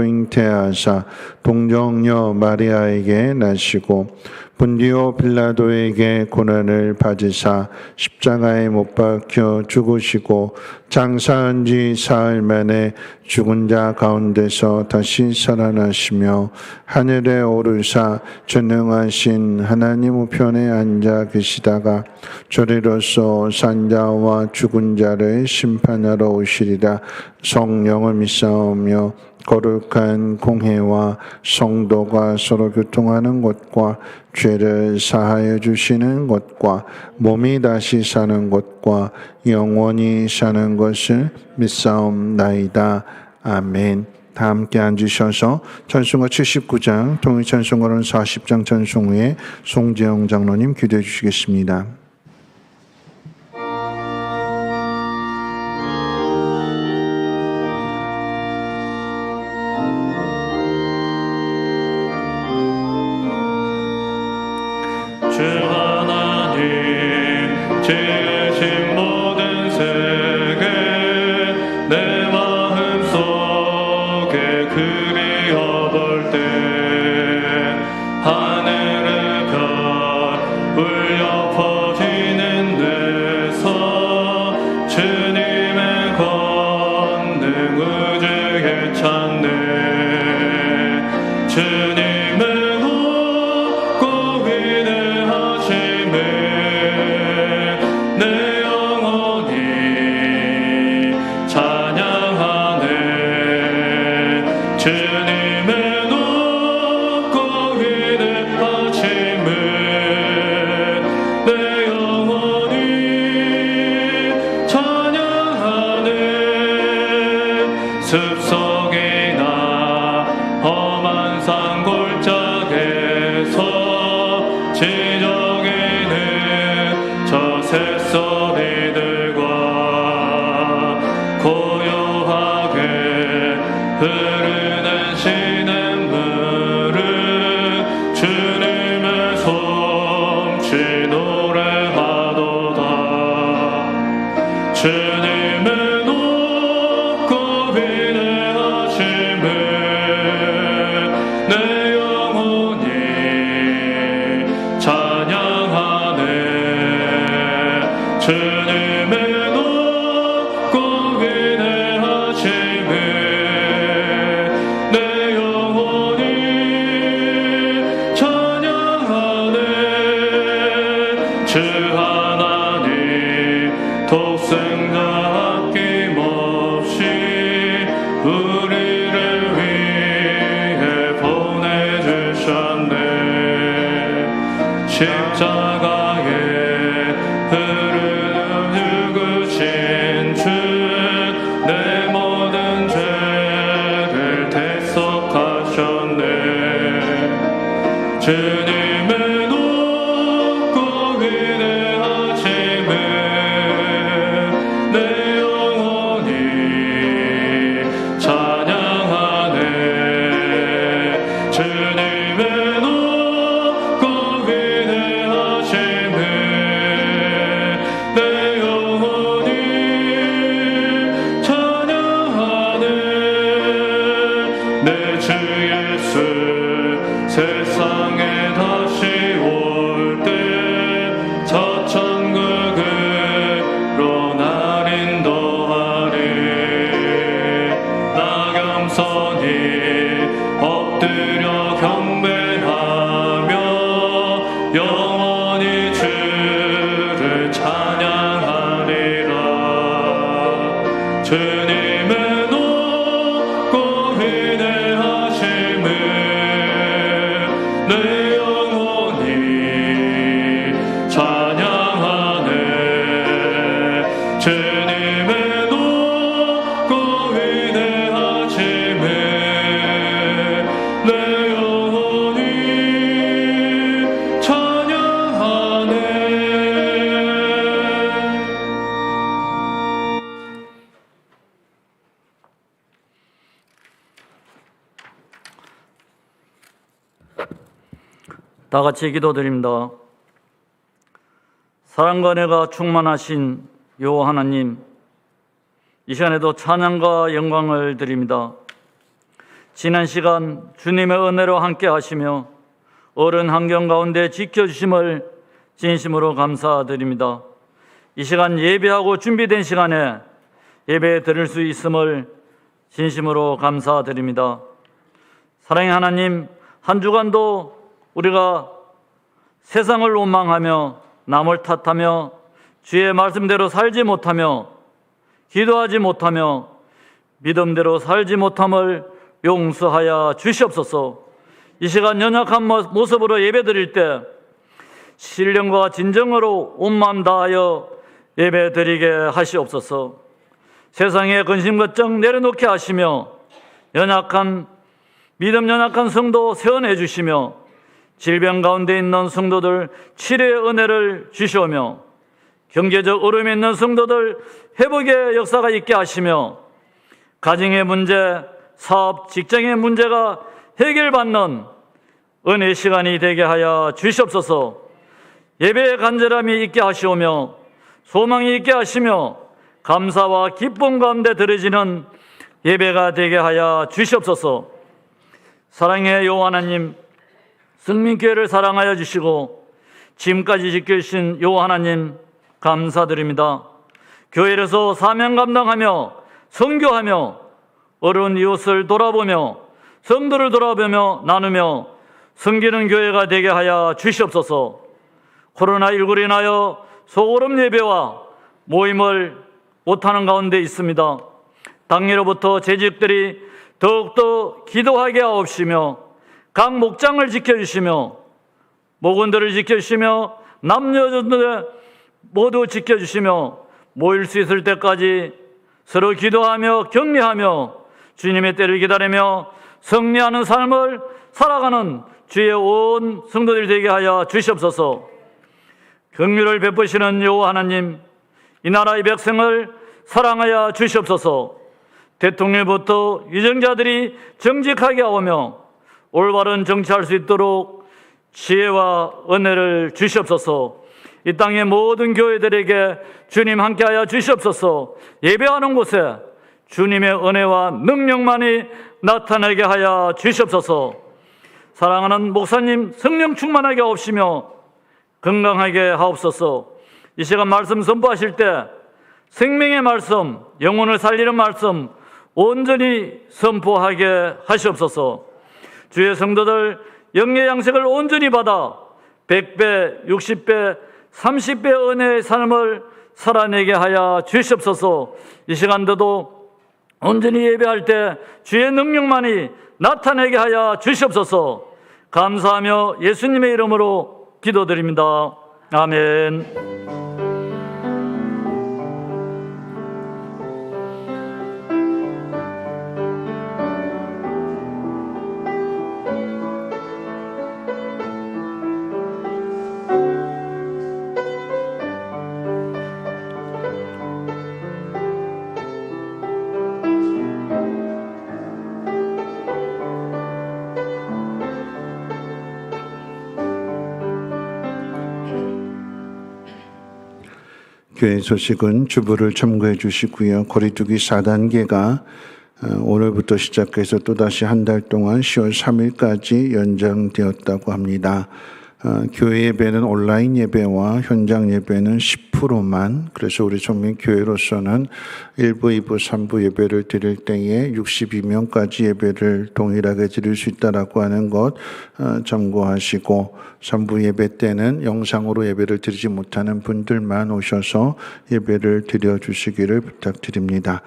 잉태하사 동정녀 마리아에게 나시고 본디오 빌라도에게 고난을 받으사 십자가에 못 박혀 죽으시고 장사한 지 사흘 만에 죽은 자 가운데서 다시 살아나시며 하늘에 오르사 전능하신 하나님 우편에 앉아 계시다가 저리로서 산자와 죽은 자를 심판하러 오시리라. 성령을 믿사오며 거룩한 공회와 성도가 서로 교통하는 것과 죄를 사하여 주시는 것과 몸이 다시 사는 것과 영원히 사는 것을 믿사옵나이다. 아멘. 다 함께 앉으셔서 찬송가 79장 통일찬송가로는 40장 찬송 후에 송재영 장로님 기도해 주시겠습니다. 주 하나님 지으신 모든 세계 내 마음속에 그리워볼 때 하늘의 별 울려 퍼지는 데서 주님의 권능 우주에 찾네. 주님의 숲속이나 험한 산골짜기에서 지저귀는 저 새소리들과 고요하게 흐르는 시냇물은 주님의 솜씨 노래하도다. 주님의 주님의 높고 위대하심을 내 영혼이 찬양하네. 주 하나님 독생자 아낌없이 우리를 위해 보내주셨네. 십자가에 내 모든 죄를 대속하셨네. 주님의 높고 위대하심을 내 영혼이 찬양하네. 주님의 높고 위대하심을 내 영혼이 내 주 예수 세상에 다시 올 때 저 천국으로 날 인도하리. 나 겸손히 엎드려 경배하며 영원히 주를 찬양하리라. 주님의 내 영혼이 찬양하네. 주님의 높고 위대하심을 내 영혼이 찬양하네. 다 같이 기도드립니다. 사랑과 은혜가 충만하신 요 하나님, 이 시간에도 찬양과 영광을 드립니다. 지난 시간 주님의 은혜로 함께 하시며 어려운 환경 가운데 지켜주심을 진심으로 감사드립니다. 이 시간 예배하고 준비된 시간에 예배 드릴 수 있음을 진심으로 감사드립니다. 사랑의 하나님, 한 주간도 우리가 세상을 원망하며 남을 탓하며 주의 말씀대로 살지 못하며 기도하지 못하며 믿음대로 살지 못함을 용서하여 주시옵소서. 이 시간 연약한 모습으로 예배드릴 때 신령과 진정으로 온 마음 다하여 예배드리게 하시옵소서. 세상의 근심 걱정 내려놓게 하시며 믿음 연약한 성도 세원해 주시며 질병 가운데 있는 성도들 치료의 은혜를 주시오며 경제적 어려움에 있는 성도들 회복의 역사가 있게 하시며 가정의 문제, 사업, 직장의 문제가 해결받는 은혜의 시간이 되게 하여 주시옵소서. 예배의 간절함이 있게 하시오며 소망이 있게 하시며 감사와 기쁨 가운데 드려지는 예배가 되게 하여 주시옵소서. 사랑의 여호와 하나님, 성민교회를 사랑하여 주시고 지금까지 지켜주신 여호와 하나님 감사드립니다. 교회에서 사명 감당하며 선교하며 어려운 이웃을 돌아보며 성도를 돌아보며 나누며 섬기는 교회가 되게 하여 주시옵소서. 코로나19로 인하여 소그룹 예배와 모임을 못하는 가운데 있습니다. 당일로부터 재직들이 더욱더 기도하게 하옵시며 각 목장을 지켜주시며 목원들을 지켜주시며 남녀들 모두 지켜주시며 모일 수 있을 때까지 서로 기도하며 격려하며 주님의 때를 기다리며 승리하는 삶을 살아가는 주의 온 성도들이 되게 하여 주시옵소서. 긍휼을 베푸시는 여호와 하나님, 이 나라의 백성을 사랑하여 주시옵소서. 대통령부터 유정자들이 정직하게 하오며 올바른 정치할 수 있도록 지혜와 은혜를 주시옵소서. 이 땅의 모든 교회들에게 주님 함께하여 주시옵소서. 예배하는 곳에 주님의 은혜와 능력만이 나타나게 하여 주시옵소서. 사랑하는 목사님 성령 충만하게 하옵시며 건강하게 하옵소서. 이 시간 말씀 선포하실 때 생명의 말씀, 영혼을 살리는 말씀 온전히 선포하게 하시옵소서. 주의 성도들 영의 양식을 온전히 받아 100배, 60배, 30배 은혜의 삶을 살아내게 하여 주시옵소서. 이 시간대도 온전히 예배할 때 주의 능력만이 나타내게 하여 주시옵소서. 감사하며 예수님의 이름으로 기도드립니다. 아멘. 교회 소식은 주부를 참고해 주시고요. 거리두기 4단계가 오늘부터 시작해서 또다시 한 달 동안 10월 3일까지 연장되었다고 합니다. 교회 예배는 온라인 예배와 현장 예배는 10%만, 그래서 우리 성민교회로서는 1부, 2부, 3부 예배를 드릴 때에 62명까지 예배를 동일하게 드릴 수 있다라고 하는 것 참고하시고, 3부 예배 때는 영상으로 예배를 드리지 못하는 분들만 오셔서 예배를 드려주시기를 부탁드립니다.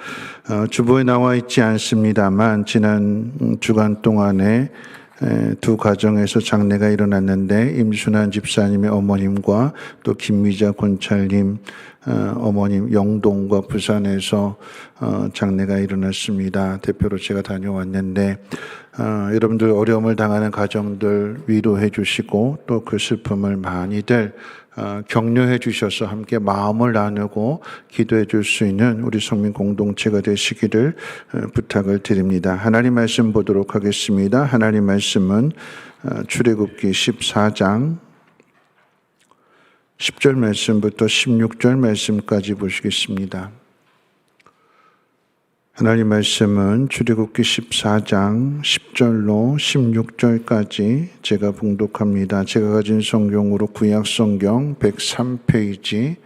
주보에 나와 있지 않습니다만 지난 주간 동안에 두 가정에서 장례가 일어났는데 임순환 집사님의 어머님과 또 김미자 권찰님 어머님 영동과 부산에서 장례가 일어났습니다. 대표로 제가 다녀왔는데 여러분들 어려움을 당하는 가정들 위로해 주시고 또 그 슬픔을 많이들 격려해 주셔서 함께 마음을 나누고 기도해 줄 수 있는 우리 성민 공동체가 되시기를 부탁을 드립니다. 하나님 말씀 보도록 하겠습니다. 하나님 말씀은 출애굽기 14장 10절 말씀부터 16절 말씀까지 보시겠습니다. 하나님 말씀은 출애굽기 14장 10절로 16절까지 제가 봉독합니다. 제가 가진 성경으로 구약 성경 103페이지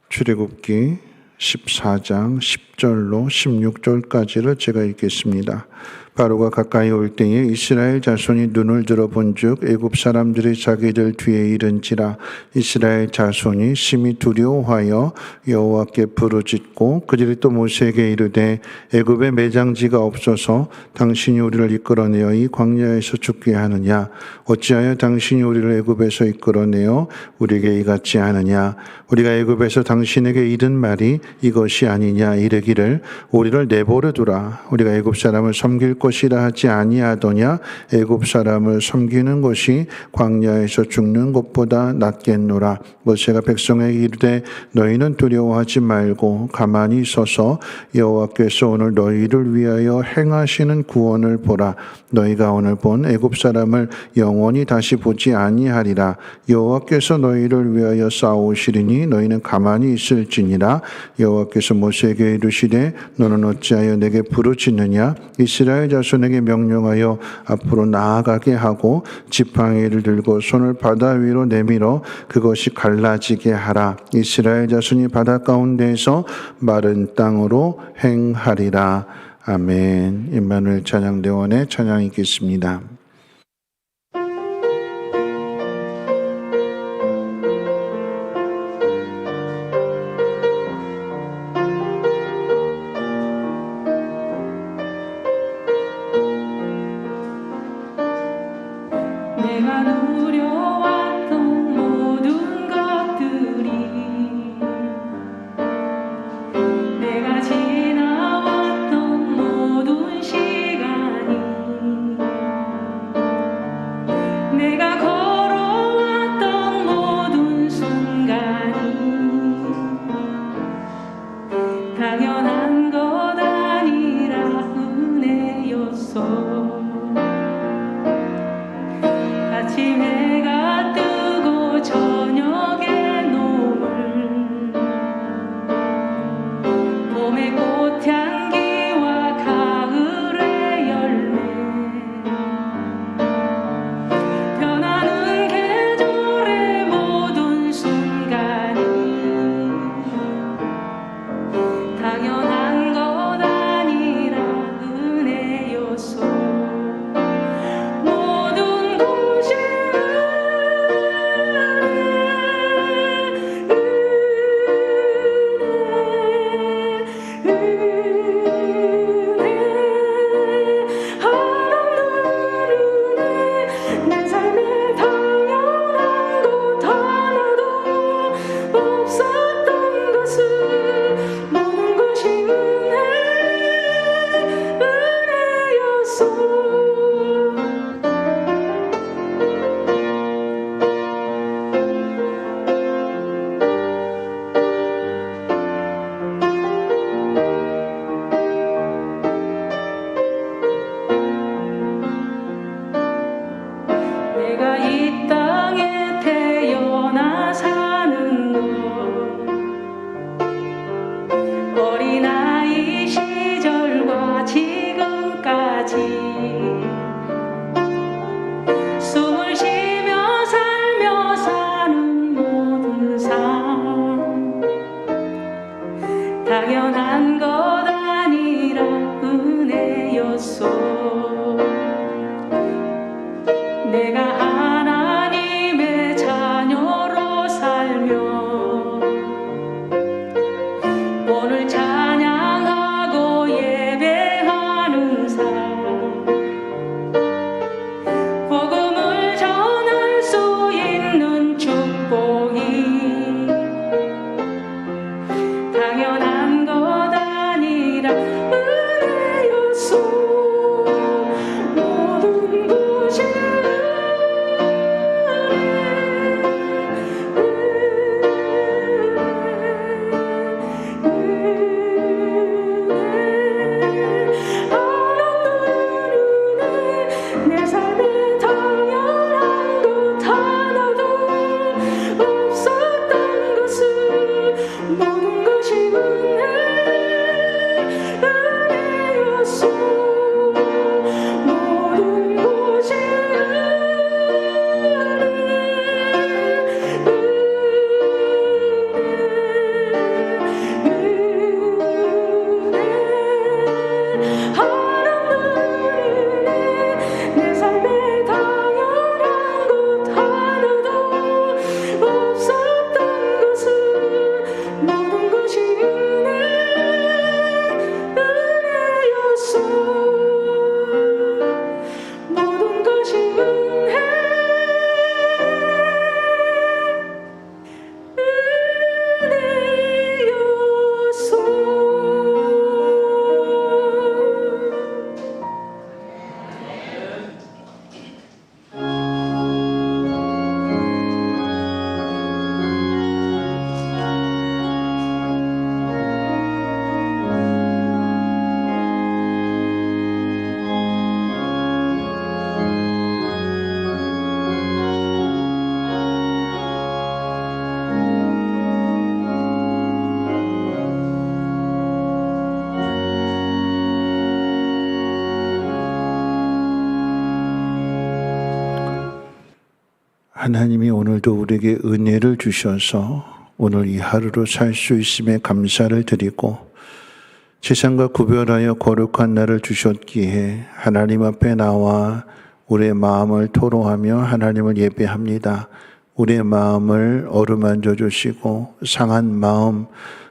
출애굽기 14장 10절로 16절까지를 제가 읽겠습니다. 바로가 가까이 올 때에 이스라엘 자손이 눈을 들어본 즉 애굽 사람들이 자기들 뒤에 이른지라. 이스라엘 자손이 심히 두려워하여 여호와께 부르짖고 그들이 또 모세에게 이르되 애굽에 매장지가 없어서 당신이 우리를 이끌어내어 이 광야에서 죽게 하느냐. 어찌하여 당신이 우리를 애굽에서 이끌어내어 우리에게 이같이 하느냐. 우리가 애굽에서 당신에게 이른 말이 이것이 아니냐. 이르기를 우리를 내버려 두라. 우리가 애굽 사람을 섬길 것이라 하지 아니하더냐. 애굽 사람을 섬기는 것이 광야에서 죽는 것보다 낫겠노라. 모세가 백성에게 이르되 너희는 두려워하지 말고 가만히 서서 여호와께서 오늘 너희를 위하여 행하시는 구원을 보라. 너희가 오늘 본 애굽 사람을 영원히 다시 보지 아니하리라. 여호와께서 너희를 위하여 싸우시리니 너희는 가만히 있을지니라. 여호와께서 모세에게 이르시되 너는 어찌하여 내게 부르짖느냐. 이스라엘 자손에게 명령하여 앞으로 나아가게 하고 지팡이를 들고 손을 바다 위로 내밀어 그것이 갈라지게 하라. 이스라엘 자손이 바다 가운데에서 마른 땅으로 행하리라. 아멘. 임마누엘 찬양대원의 찬양 읽겠습니다. 내가 누려왔던 모든 것들이 내가 지나왔던 모든 시간이 내가 걸어왔던 모든 순간이 당연한 것 아니라 은혜였어. 아침 해가 뜨고 저녁에 노을 봄의 꽃향기와 가을의 열매 변하는 계절의 모든 순간이 당연한 것 아니라 은혜였소. 모든 것이 내 삶에 당연한 것 하나도 없었던 것은 모든 것이 은혜였어. 내가 이 땅에 태어나 사는 것 어린아이 시절과 지금까지 숨을 쉬며 살며 사는 모든 삶 당연한 것 아니라 은혜였소. 내가 하나님의 자녀로 살며 오늘 찬양하고 예배하는 삶 하나님이 오늘도 우리에게 은혜를 주셔서 오늘 이 하루로 살 수 있음에 감사를 드리고 세상과 구별하여 거룩한 날을 주셨기에 하나님 앞에 나와 우리의 마음을 토로하며 하나님을 예배합니다. 우리의 마음을 어루만져 주시고 상한 마음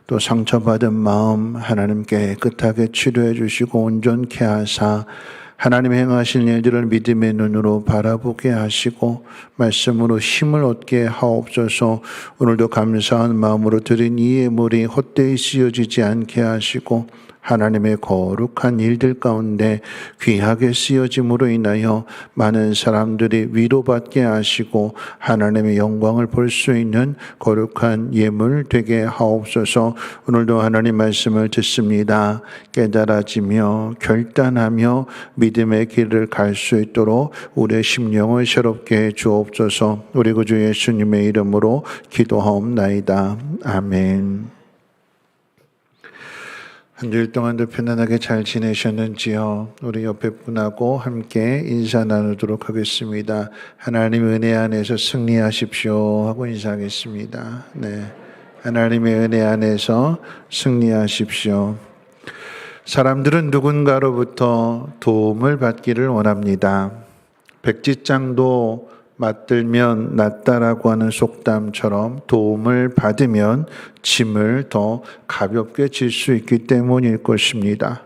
또 상처받은 마음 하나님 깨끗하게 치료해 주시고 온전케 하사 하나님 행하신 일들을 믿음의 눈으로 바라보게 하시고 말씀으로 힘을 얻게 하옵소서. 오늘도 감사한 마음으로 드린 이 예물이 헛되이 쓰여지지 않게 하시고 하나님의 거룩한 일들 가운데 귀하게 쓰여짐으로 인하여 많은 사람들이 위로받게 하시고 하나님의 영광을 볼 수 있는 거룩한 예물 되게 하옵소서. 오늘도 하나님 말씀을 듣습니다. 깨달아지며 결단하며 믿음의 길을 갈 수 있도록 우리의 심령을 새롭게 해 주옵소서. 우리 구주 예수님의 이름으로 기도하옵나이다. 아멘. 한 주일 동안도 편안하게 잘 지내셨는지요? 우리 옆에 분하고 함께 인사 나누도록 하겠습니다. 하나님 은혜 안에서 승리하십시오 하고 인사하겠습니다. 네, 하나님의 은혜 안에서 승리하십시오. 사람들은 누군가로부터 도움을 받기를 원합니다. 백지장도 맞들면 낫다라고 하는 속담처럼 도움을 받으면 짐을 더 가볍게 질 수 있기 때문일 것입니다.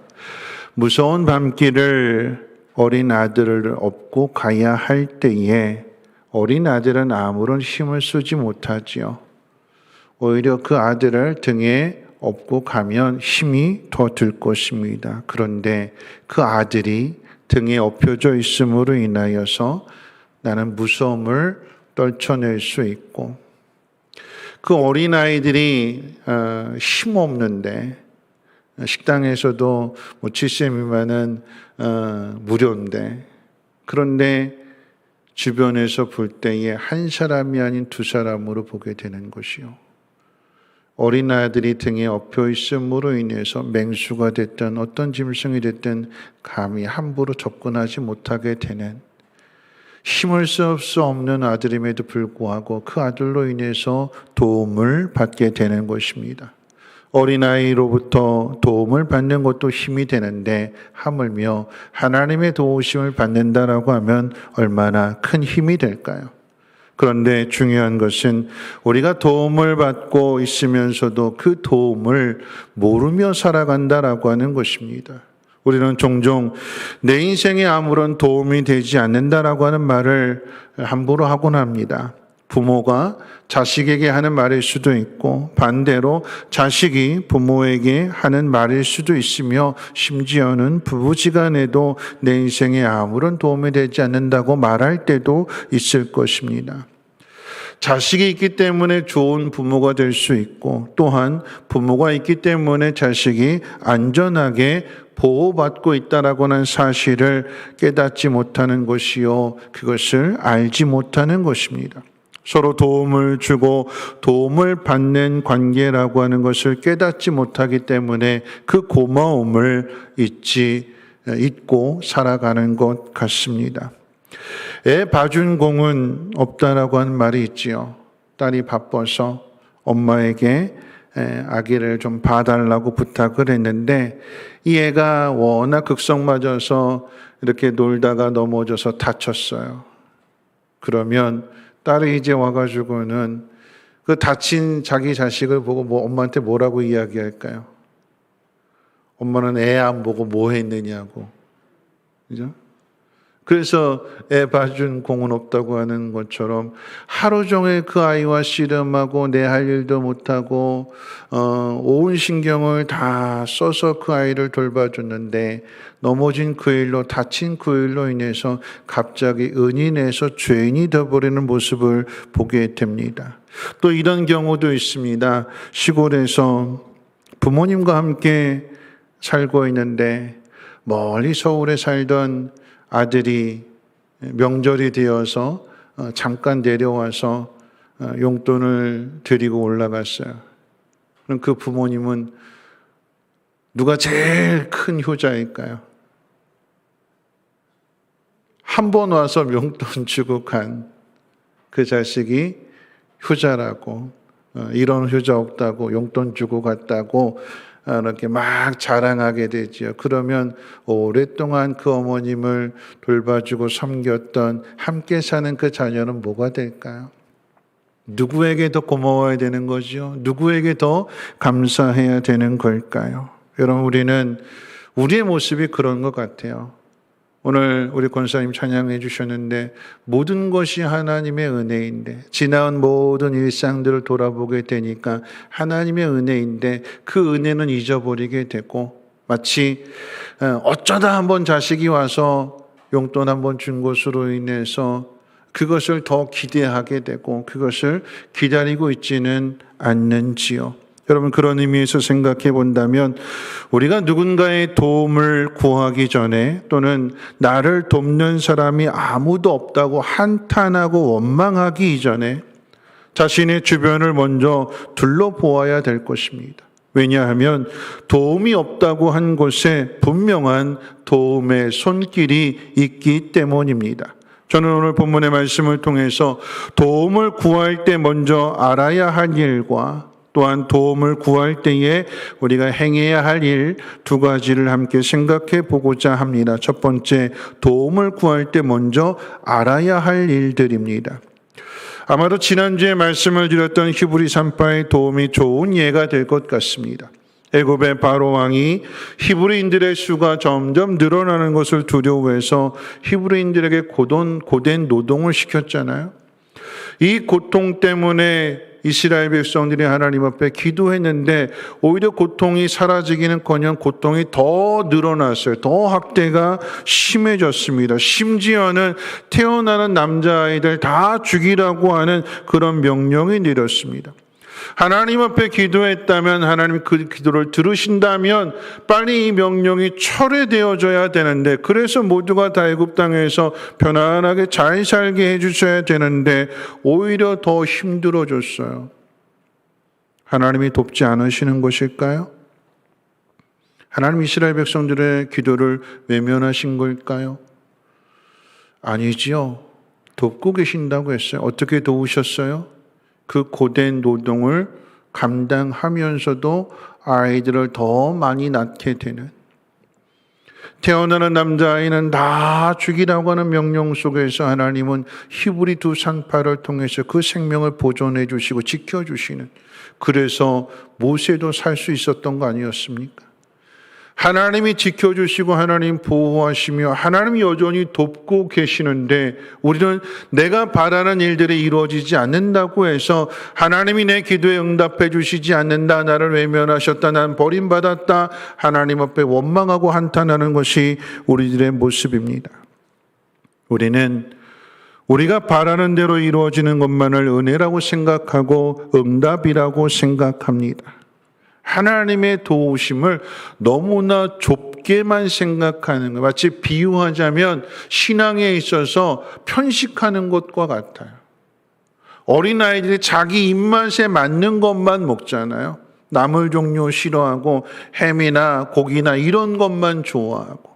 무서운 밤길을 어린 아들을 업고 가야 할 때에 어린 아들은 아무런 힘을 쓰지 못하지요. 오히려 그 아들을 등에 업고 가면 힘이 더 들 것입니다. 그런데 그 아들이 등에 업혀져 있음으로 인하여서 나는 무서움을 떨쳐낼 수 있고 그 어린아이들이 힘없는데 식당에서도 7세 미만은 무료인데 그런데 주변에서 볼 때에 한 사람이 아닌 두 사람으로 보게 되는 것이요. 어린아이들이 등에 엎여 있음으로 인해서 맹수가 됐든 어떤 짐승이 됐든 감히 함부로 접근하지 못하게 되는 힘을 쓸 수 없는 아들임에도 불구하고 그 아들로 인해서 도움을 받게 되는 것입니다. 어린아이로부터 도움을 받는 것도 힘이 되는데 하물며 하나님의 도우심을 받는다라고 하면 얼마나 큰 힘이 될까요? 그런데 중요한 것은 우리가 도움을 받고 있으면서도 그 도움을 모르며 살아간다라고 하는 것입니다. 우리는 종종 내 인생에 아무런 도움이 되지 않는다라고 하는 말을 함부로 하곤 합니다. 부모가 자식에게 하는 말일 수도 있고 반대로 자식이 부모에게 하는 말일 수도 있으며 심지어는 부부지간에도 내 인생에 아무런 도움이 되지 않는다고 말할 때도 있을 것입니다. 자식이 있기 때문에 좋은 부모가 될 수 있고 또한 부모가 있기 때문에 자식이 안전하게 보호받고 있다라고 하는 사실을 깨닫지 못하는 것이요. 그것을 알지 못하는 것입니다. 서로 도움을 주고 도움을 받는 관계라고 하는 것을 깨닫지 못하기 때문에 그 고마움을 잊고 살아가는 것 같습니다. 애 봐준 공은 없다라고 하는 말이 있지요. 딸이 바빠서 엄마에게 아기를 좀 봐달라고 부탁을 했는데 이 애가 워낙 극성 맞아서 이렇게 놀다가 넘어져서 다쳤어요. 그러면 딸이 이제 와가지고는 그 다친 자기 자식을 보고 엄마한테 뭐라고 이야기할까요? 엄마는 애 안 보고 뭐 했느냐고. 그죠? 그래서 애 봐준 공은 없다고 하는 것처럼 하루 종일 그 아이와 씨름하고 내 할 일도 못하고 온 신경을 다 써서 그 아이를 돌봐줬는데 넘어진 그 일로 다친 그 일로 인해서 갑자기 은인에서 죄인이 되어버리는 모습을 보게 됩니다. 또 이런 경우도 있습니다. 시골에서 부모님과 함께 살고 있는데 멀리 서울에 살던 아들이 명절이 되어서 잠깐 내려와서 용돈을 드리고 올라갔어요. 그럼 그 부모님은 누가 제일 큰 효자일까요? 한 번 와서 용돈 주고 간 그 자식이 효자라고, 이런 효자 없다고 용돈 주고 갔다고 이렇게 막 자랑하게 되지요. 그러면 오랫동안 그 어머님을 돌봐주고 섬겼던 함께 사는 그 자녀는 뭐가 될까요? 누구에게 더 고마워야 되는 거죠? 누구에게 더 감사해야 되는 걸까요? 여러분, 우리의 모습이 그런 것 같아요. 오늘 우리 권사님 찬양해 주셨는데 모든 것이 하나님의 은혜인데, 지나온 모든 일상들을 돌아보게 되니까 하나님의 은혜인데 그 은혜는 잊어버리게 되고, 마치 어쩌다 한번 자식이 와서 용돈 한번 준 것으로 인해서 그것을 더 기대하게 되고 그것을 기다리고 있지는 않는지요. 여러분, 그런 의미에서 생각해 본다면 우리가 누군가의 도움을 구하기 전에, 또는 나를 돕는 사람이 아무도 없다고 한탄하고 원망하기 이전에 자신의 주변을 먼저 둘러보아야 될 것입니다. 왜냐하면 도움이 없다고 한 곳에 분명한 도움의 손길이 있기 때문입니다. 저는 오늘 본문의 말씀을 통해서 도움을 구할 때 먼저 알아야 할 일과, 또한 도움을 구할 때에 우리가 행해야 할 일 두 가지를 함께 생각해 보고자 합니다. 첫 번째, 도움을 구할 때 먼저 알아야 할 일들입니다. 아마도 지난주에 말씀을 드렸던 히브리 3파의 도움이 좋은 예가 될 것 같습니다. 애굽의 바로 왕이 히브리인들의 수가 점점 늘어나는 것을 두려워해서 히브리인들에게 고된 노동을 시켰잖아요. 이 고통 때문에 이스라엘 백성들이 하나님 앞에 기도했는데 오히려 고통이 사라지기는커녕 고통이 더 늘어났어요. 더 학대가 심해졌습니다. 심지어는 태어나는 남자아이들 다 죽이라고 하는 그런 명령이 내렸습니다. 하나님 앞에 기도했다면, 하나님 그 기도를 들으신다면 빨리 이 명령이 철회되어져야 되는데, 그래서 모두가 다 애굽 땅에서 편안하게 잘 살게 해주셔야 되는데 오히려 더 힘들어졌어요. 하나님이 돕지 않으시는 것일까요? 하나님 이스라엘 백성들의 기도를 외면하신 걸까요? 아니지요. 돕고 계신다고 했어요. 어떻게 도우셨어요? 그 고된 노동을 감당하면서도 아이들을 더 많이 낳게 되는, 태어나는 남자아이는 다 죽이라고 하는 명령 속에서 하나님은 히브리 두 산파를 통해서 그 생명을 보존해 주시고 지켜주시는, 그래서 모세도 살 수 있었던 거 아니었습니까? 하나님이 지켜주시고 하나님 보호하시며 하나님이 여전히 돕고 계시는데, 우리는 내가 바라는 일들이 이루어지지 않는다고 해서 하나님이 내 기도에 응답해 주시지 않는다, 나를 외면하셨다, 난 버림받았다, 하나님 앞에 원망하고 한탄하는 것이 우리들의 모습입니다. 우리는 우리가 바라는 대로 이루어지는 것만을 은혜라고 생각하고 응답이라고 생각합니다. 하나님의 도우심을 너무나 좁게만 생각하는 것, 마치 비유하자면 신앙에 있어서 편식하는 것과 같아요. 어린아이들이 자기 입맛에 맞는 것만 먹잖아요. 나물 종류 싫어하고 햄이나 고기나 이런 것만 좋아하고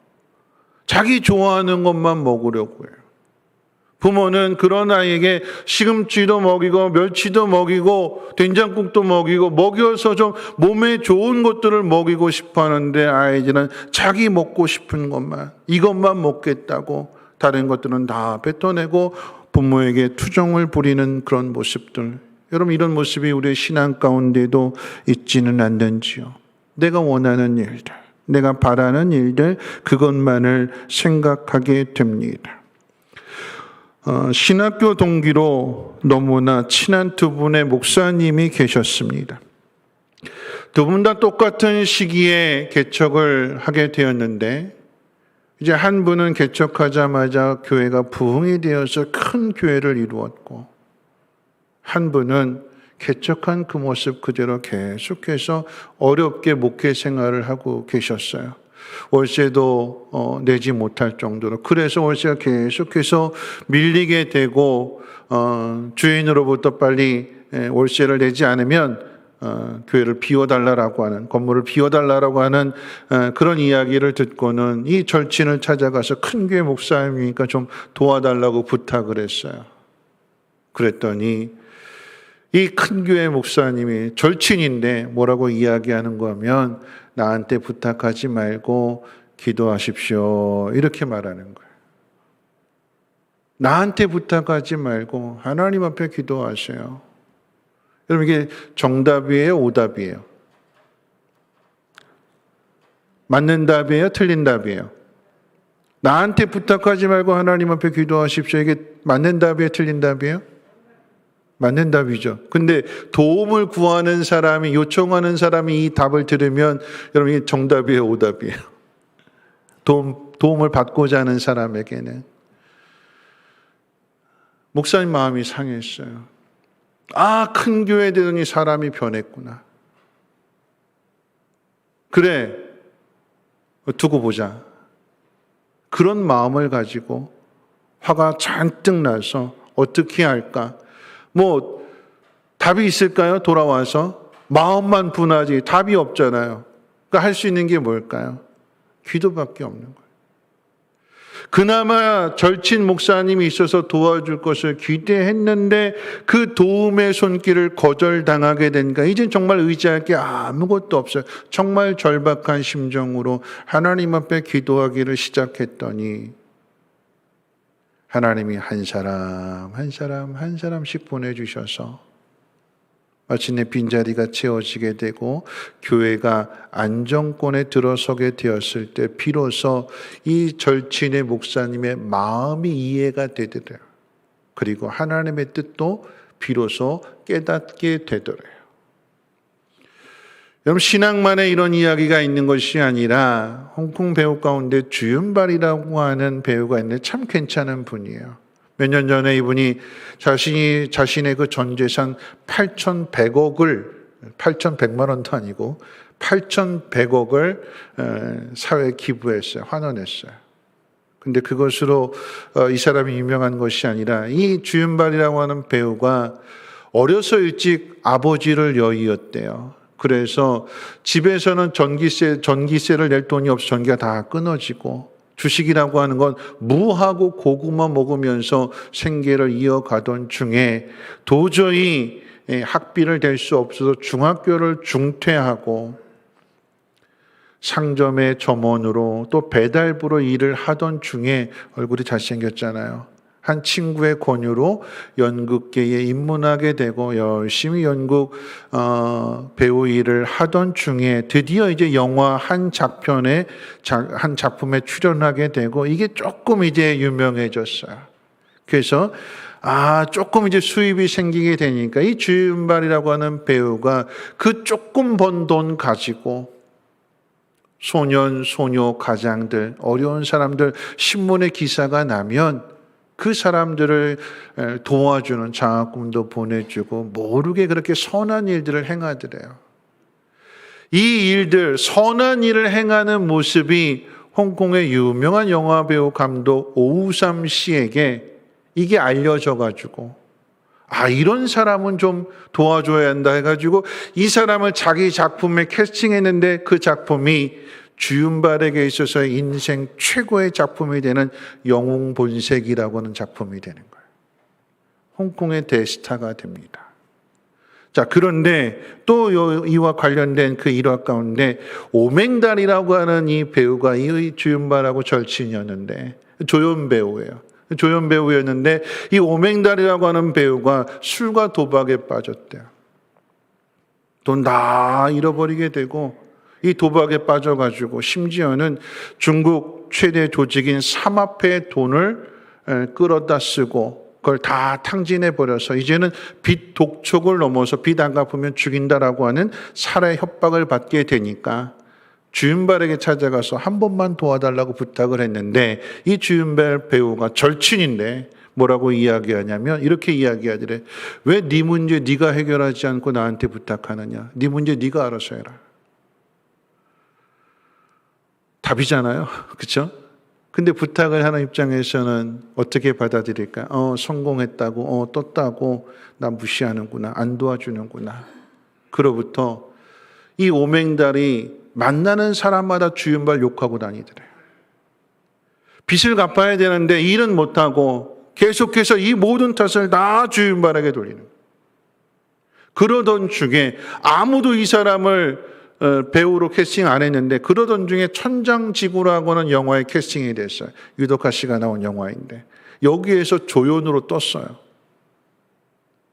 자기 좋아하는 것만 먹으려고 해요. 부모는 그런 아이에게 시금치도 먹이고 멸치도 먹이고 된장국도 먹이고 먹여서 좀 몸에 좋은 것들을 먹이고 싶어 하는데, 아이들은 자기 먹고 싶은 것만, 이것만 먹겠다고 다른 것들은 다 뱉어내고 부모에게 투정을 부리는 그런 모습들. 여러분, 이런 모습이 우리의 신앙 가운데도 있지는 않는지요? 내가 원하는 일들, 내가 바라는 일들, 그것만을 생각하게 됩니다. 신학교 동기로 너무나 친한 두 분의 목사님이 계셨습니다. 두 분 다 똑같은 시기에 개척을 하게 되었는데, 이제 한 분은 개척하자마자 교회가 부흥이 되어서 큰 교회를 이루었고, 한 분은 개척한 그 모습 그대로 계속해서 어렵게 목회 생활을 하고 계셨어요. 월세도 내지 못할 정도로. 그래서 월세가 계속해서 밀리게 되고, 주인으로부터 빨리 월세를 내지 않으면 교회를 비워달라고 하는, 건물을 비워달라고 하는 그런 이야기를 듣고는 이 절친을 찾아가서 큰 교회 목사님이니까 좀 도와달라고 부탁을 했어요. 그랬더니 이 큰 교회 목사님이 절친인데 뭐라고 이야기하는 거면 나한테 부탁하지 말고 기도하십시오. 이렇게 말하는 거예요. 나한테 부탁하지 말고 하나님 앞에 기도하세요. 여러분 이게 정답이에요? 오답이에요? 맞는 답이에요? 틀린 답이에요? 나한테 부탁하지 말고 하나님 앞에 기도하십시오. 이게 맞는 답이에요? 틀린 답이에요? 맞는 답이죠. 근데 도움을 구하는 사람이, 요청하는 사람이 이 답을 들으면 여러분 이게 정답이에요? 오답이에요? 도움을 받고자 하는 사람에게는. 목사님 마음이 상했어요. 아, 큰 교회 되더니 사람이 변했구나. 그래, 두고 보자. 그런 마음을 가지고 화가 잔뜩 나서 어떻게 할까? 뭐 답이 있을까요? 돌아와서 마음만 분하지 답이 없잖아요. 그러니까 할 수 있는 게 뭘까요? 기도밖에 없는 거예요. 그나마 절친 목사님이 있어서 도와줄 것을 기대했는데 그 도움의 손길을 거절당하게 되니까 이젠 정말 의지할 게 아무것도 없어요. 정말 절박한 심정으로 하나님 앞에 기도하기를 시작했더니 하나님이 한 사람씩 보내주셔서 마침내 빈자리가 채워지게 되고 교회가 안정권에 들어서게 되었을 때 비로소 이 절친의 목사님의 마음이 이해가 되더래요. 그리고 하나님의 뜻도 비로소 깨닫게 되더래요. 여러분 신앙만에 이런 이야기가 있는 것이 아니라 홍콩 배우 가운데 주윤발이라고 하는 배우가 있는데 참 괜찮은 분이에요. 몇 년 전에 이분이 자신의 그 전 재산 8,100만 원도 아니고 8,100억을 사회에 기부했어요. 환원했어요. 근데 그것으로 이 사람이 유명한 것이 아니라 이 주윤발이라고 하는 배우가 어려서 일찍 아버지를 여의었대요. 그래서 집에서는 전기세를 낼 돈이 없어 전기가 다 끊어지고 주식이라고 하는 건 무하고 고구마 먹으면서 생계를 이어가던 중에 도저히 학비를 댈 수 없어서 중학교를 중퇴하고 상점의 점원으로 또 배달부로 일을 하던 중에 얼굴이 잘생겼잖아요. 한 친구의 권유로 연극계에 입문하게 되고 열심히 연극 배우 일을 하던 중에 드디어 이제 영화 한 작품에 출연하게 되고 이게 조금 이제 유명해졌어요. 그래서 조금 이제 수입이 생기게 되니까 이 주윤발이라고 하는 배우가 그 조금 번 돈 가지고 소년, 소녀, 가장들, 어려운 사람들 신문에 기사가 나면 그 사람들을 도와주는 장학금도 보내주고 모르게 그렇게 선한 일들을 행하더래요. 이 일들, 선한 일을 행하는 모습이 홍콩의 유명한 영화배우 감독 오우삼 씨에게 이게 알려져가지고 이런 사람은 좀 도와줘야 한다 해가지고 이 사람을 자기 작품에 캐스팅했는데 그 작품이 주윤발에게 있어서 인생 최고의 작품이 되는 영웅본색이라고 하는 작품이 되는 거예요. 홍콩의 대스타가 됩니다. 자, 그런데 또 이와 관련된 그 일화 가운데 오맹달이라고 하는 이 배우가 이 주윤발하고 절친이었는데 조연 배우였는데 이 오맹달이라고 하는 배우가 술과 도박에 빠졌대요. 돈 다 잃어버리게 되고 이 도박에 빠져가지고 심지어는 중국 최대 조직인 삼합회의 돈을 끌어다 쓰고 그걸 다 탕진해버려서 이제는 빚 독촉을 넘어서 빚 안 갚으면 죽인다라고 하는 살해 협박을 받게 되니까 주윤발에게 찾아가서 한 번만 도와달라고 부탁을 했는데 이 주윤발 배우가 절친인데 뭐라고 이야기하냐면 이렇게 이야기하더래. 왜 네 문제 네가 해결하지 않고 나한테 부탁하느냐. 네 문제 네가 알아서 해라. 답이잖아요. 그렇죠? 근데 부탁을 하는 입장에서는 어떻게 받아들일까? 성공했다고, 떴다고 나 무시하는구나. 안 도와주는구나. 그로부터 이 오맹달이 만나는 사람마다 주윤발 욕하고 다니더래요. 빚을 갚아야 되는데 일은 못하고 계속해서 이 모든 탓을 다 주윤발에게 돌리는 거예요. 그러던 중에 아무도 이 사람을 배우로 캐스팅 안 했는데 그러던 중에 천장지구라고는 영화에 캐스팅이 됐어요. 유덕화 씨가 나온 영화인데 여기에서 조연으로 떴어요.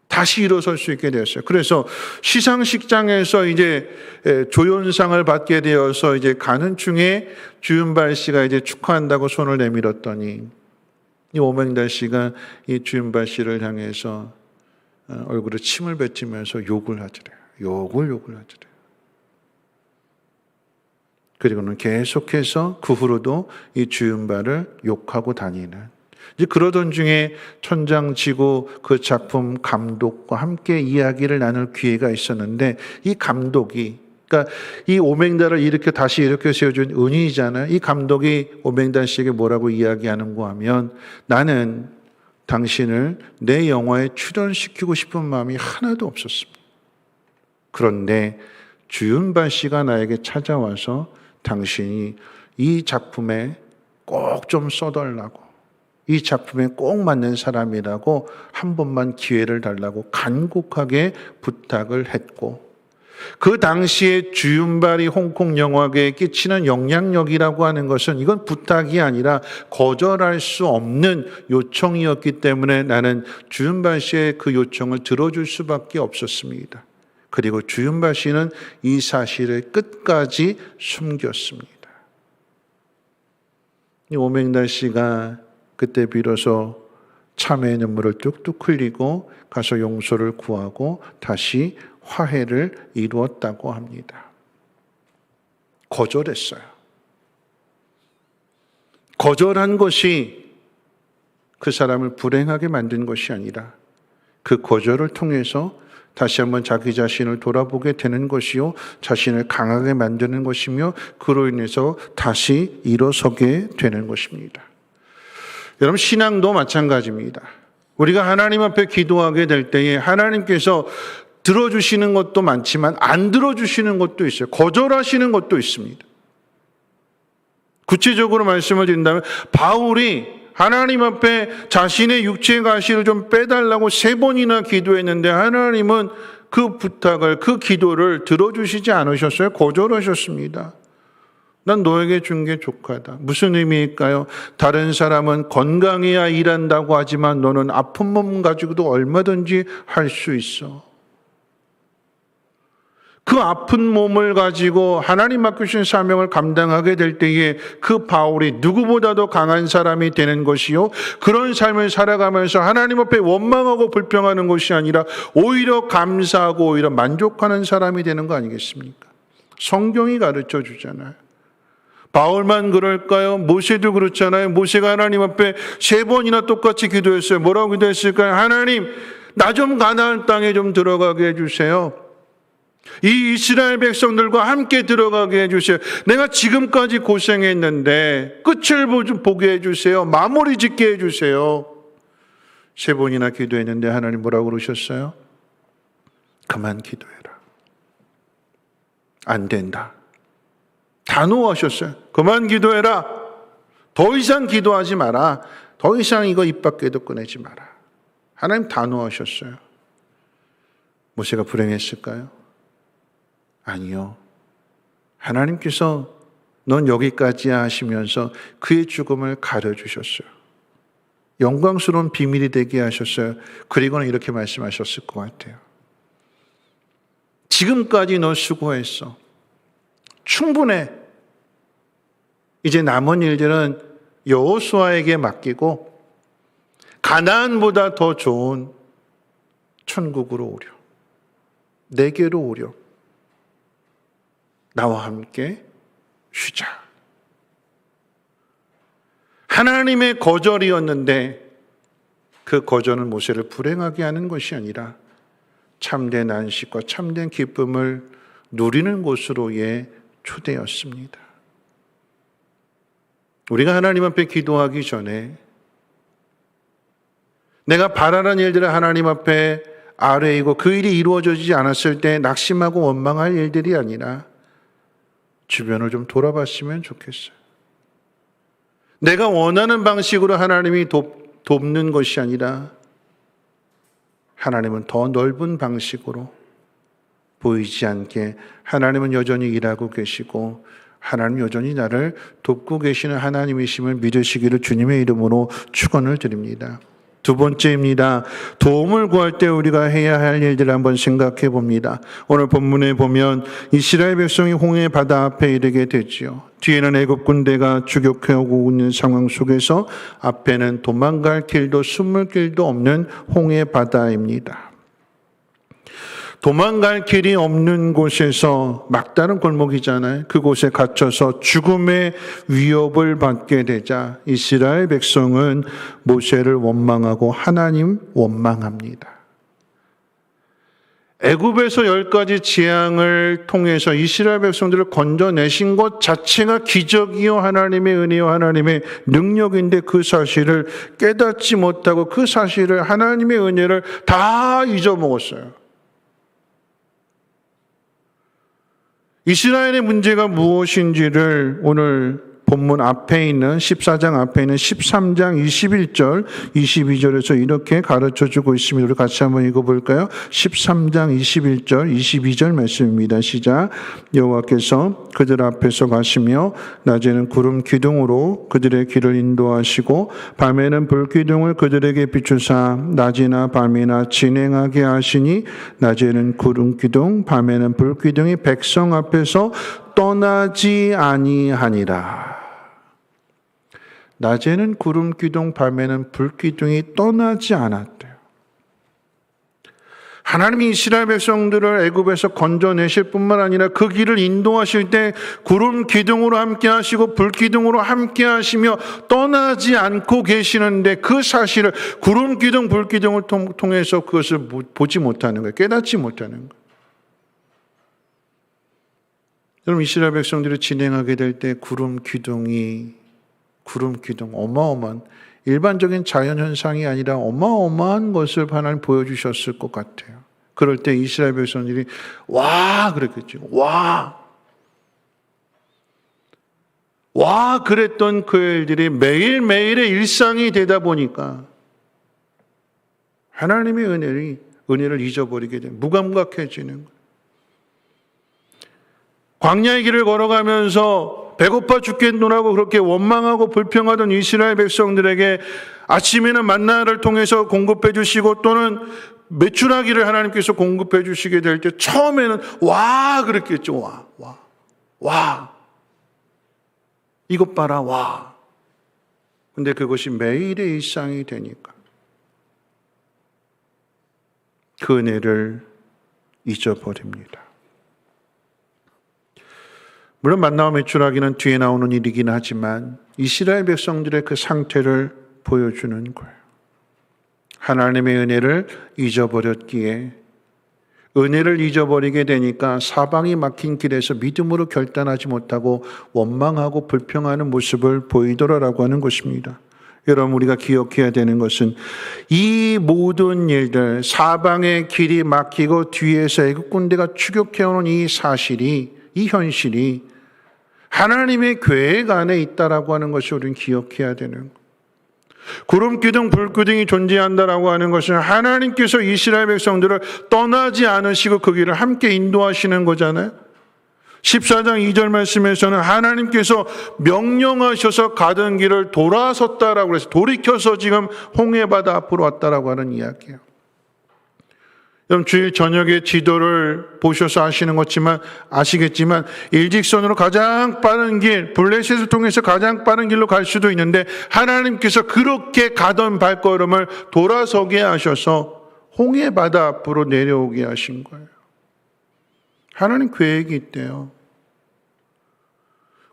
다시 일어설 수 있게 되었어요. 그래서 시상식장에서 이제 조연상을 받게 되어서 이제 가는 중에 주윤발 씨가 이제 축하한다고 손을 내밀었더니 이 오맹달 씨가 이 주윤발 씨를 향해서 얼굴에 침을 뱉으면서 욕을 하더래요. 욕을 하더래요. 그리고는 계속해서 그 후로도 이 주윤발을 욕하고 다니는, 이제 그러던 중에 천장지구 그 작품 감독과 함께 이야기를 나눌 기회가 있었는데 이 감독이, 그러니까 이 오맹달을 이렇게 다시 이렇게 세워준 은인이잖아요. 이 감독이 오맹달 씨에게 뭐라고 이야기하는가 하면, 나는 당신을 내 영화에 출연시키고 싶은 마음이 하나도 없었습니다. 그런데 주윤발 씨가 나에게 찾아와서 당신이 이 작품에 꼭 좀 써달라고, 이 작품에 꼭 맞는 사람이라고 한 번만 기회를 달라고 간곡하게 부탁을 했고, 그 당시에 주윤발이 홍콩 영화계에 끼치는 영향력이라고 하는 것은 이건 부탁이 아니라 거절할 수 없는 요청이었기 때문에 나는 주윤발 씨의 그 요청을 들어줄 수밖에 없었습니다. 그리고 주윤발 씨는 이 사실을 끝까지 숨겼습니다. 이 오맹달 씨가 그때 비로소 참회의 눈물을 뚝뚝 흘리고 가서 용서를 구하고 다시 화해를 이루었다고 합니다. 거절했어요. 거절한 것이 그 사람을 불행하게 만든 것이 아니라 그 거절을 통해서 다시 한번 자기 자신을 돌아보게 되는 것이요, 자신을 강하게 만드는 것이며 그로 인해서 다시 일어서게 되는 것입니다. 여러분, 신앙도 마찬가지입니다. 우리가 하나님 앞에 기도하게 될 때에 하나님께서 들어주시는 것도 많지만 안 들어주시는 것도 있어요. 거절하시는 것도 있습니다. 구체적으로 말씀을 드린다면 바울이 하나님 앞에 자신의 육체의 가시를 좀 빼달라고 3번이나 기도했는데 하나님은 그 부탁을, 그 기도를 들어주시지 않으셨어요. 거절하셨습니다. 난 너에게 준 게 족하다. 무슨 의미일까요? 다른 사람은 건강해야 일한다고 하지만 너는 아픈 몸 가지고도 얼마든지 할 수 있어. 그 아픈 몸을 가지고 하나님 맡기신 사명을 감당하게 될 때에 그 바울이 누구보다도 강한 사람이 되는 것이요, 그런 삶을 살아가면서 하나님 앞에 원망하고 불평하는 것이 아니라 오히려 감사하고 오히려 만족하는 사람이 되는 거 아니겠습니까? 성경이 가르쳐 주잖아요. 바울만 그럴까요? 모세도 그렇잖아요. 모세가 하나님 앞에 3번이나 똑같이 기도했어요. 뭐라고 기도했을까요? 하나님, 나 좀 가나안 땅에 좀 들어가게 해주세요. 이 이스라엘 백성들과 함께 들어가게 해주세요. 내가 지금까지 고생했는데 끝을 보게 해주세요. 마무리 짓게 해주세요. 3번이나 기도했는데 하나님 뭐라고 그러셨어요? 그만 기도해라. 안 된다. 단호하셨어요. 그만 기도해라. 더 이상 기도하지 마라. 더 이상 이거 입 밖에도 꺼내지 마라. 하나님 단호하셨어요. 모세가 불행했을까요? 아니요. 하나님께서 넌 여기까지야 하시면서 그의 죽음을 가려주셨어요. 영광스러운 비밀이 되게 하셨어요. 그리고는 이렇게 말씀하셨을 것 같아요. 지금까지 너 수고했어. 충분해. 이제 남은 일들은 여호수아에게 맡기고 가나안보다 더 좋은 천국으로 오려. 내게로 오려. 나와 함께 쉬자. 하나님의 거절이었는데 그 거절은 모세를 불행하게 하는 것이 아니라 참된 안식과 참된 기쁨을 누리는 곳으로의 초대였습니다. 우리가 하나님 앞에 기도하기 전에 내가 바라는 일들을 하나님 앞에 아뢰이고 그 일이 이루어지지 않았을 때 낙심하고 원망할 일들이 아니라 주변을 좀 돌아봤으면 좋겠어요. 내가 원하는 방식으로 하나님이 돕는 것이 아니라 하나님은 더 넓은 방식으로 보이지 않게 하나님은 여전히 일하고 계시고 하나님 여전히 나를 돕고 계시는 하나님이심을 믿으시기를 주님의 이름으로 축원을 드립니다. 두 번째입니다. 도움을 구할 때 우리가 해야 할 일들을 한번 생각해 봅니다. 오늘 본문에 보면 이스라엘 백성이 홍해 바다 앞에 이르게 되지요. 뒤에는 애굽 군대가 추격해 오고 있는 상황 속에서 앞에는 도망갈 길도 숨을 길도 없는 홍해 바다입니다. 도망갈 길이 없는 곳에서 막다른 골목이잖아요. 그곳에 갇혀서 죽음의 위협을 받게 되자 이스라엘 백성은 모세를 원망하고 하나님 원망합니다. 애굽에서 10가지 재앙을 통해서 이스라엘 백성들을 건져내신 것 자체가 기적이요 하나님의 은혜요 하나님의 능력인데 그 사실을 깨닫지 못하고 그 사실을 하나님의 은혜를 다 잊어먹었어요. 이스라엘의 문제가 무엇인지를 오늘 본문 앞에 있는 14장 앞에 있는 13장 21절 22절에서 이렇게 가르쳐주고 있습니다. 우리 같이 한번 읽어볼까요? 13장 21절 22절 말씀입니다. 시작. 여호와께서 그들 앞에서 가시며 낮에는 구름 기둥으로 그들의 길을 인도하시고 밤에는 불 기둥을 그들에게 비추사 낮이나 밤이나 진행하게 하시니 낮에는 구름 기둥 밤에는 불 기둥이 백성 앞에서 떠나지 아니하니라. 낮에는 구름 기둥, 밤에는 불 기둥이 떠나지 않았대요. 하나님이 이스라엘 백성들을 애굽에서 건져내실 뿐만 아니라 그 길을 인도하실 때 구름 기둥으로 함께 하시고 불 기둥으로 함께 하시며 떠나지 않고 계시는데 그 사실을 구름 기둥, 불 기둥을 통해서 그것을 보지 못하는 거예요. 깨닫지 못하는 거예요. 여러분 이스라엘 백성들이 진행하게 될 때 구름 기둥 어마어마한 일반적인 자연현상이 아니라 어마어마한 것을 하나님 보여주셨을 것 같아요. 그럴 때 이스라엘 백성들이 와 그랬겠죠. 와 그랬던 그 일들이 매일매일의 일상이 되다 보니까 하나님의 은혜를 잊어버리게 되는 무감각해지는 거예요. 광야의 길을 걸어가면서 배고파 죽겠노라고 그렇게 원망하고 불평하던 이스라엘 백성들에게 아침에는 만나를 통해서 공급해 주시고 또는 메추라기를 하나님께서 공급해 주시게 될 때 처음에는 와 그랬겠죠. 와 이것 봐라 와. 근데 그것이 매일의 일상이 되니까 그 은혜를 잊어버립니다. 물론 만나와 메추라기는 뒤에 나오는 일이긴 하지만 이스라엘 백성들의 그 상태를 보여주는 거예요. 하나님의 은혜를 잊어버렸기에 은혜를 잊어버리게 되니까 사방이 막힌 길에서 믿음으로 결단하지 못하고 원망하고 불평하는 모습을 보이더라라고 하는 것입니다. 여러분 우리가 기억해야 되는 것은 이 모든 일들 사방의 길이 막히고 뒤에서 애국 군대가 추격해오는 이 사실이 이 현실이 하나님의 계획 안에 있다라고 하는 것을 우리는 기억해야 되는 거예요. 구름 기둥, 불 기둥이 존재한다라고 하는 것은 하나님께서 이스라엘 백성들을 떠나지 않으시고 그 길을 함께 인도하시는 거잖아요. 14장 2절 말씀에서는 하나님께서 명령하셔서 가던 길을 돌아섰다라고 해서 돌이켜서 지금 홍해바다 앞으로 왔다라고 하는 이야기예요. 여러분 주일 저녁에 지도를 보셔서 아시겠지만 일직선으로 가장 빠른 길, 블레셋을 통해서 가장 빠른 길로 갈 수도 있는데 하나님께서 그렇게 가던 발걸음을 돌아서게 하셔서 홍해바다 앞으로 내려오게 하신 거예요. 하나님 계획이 있대요.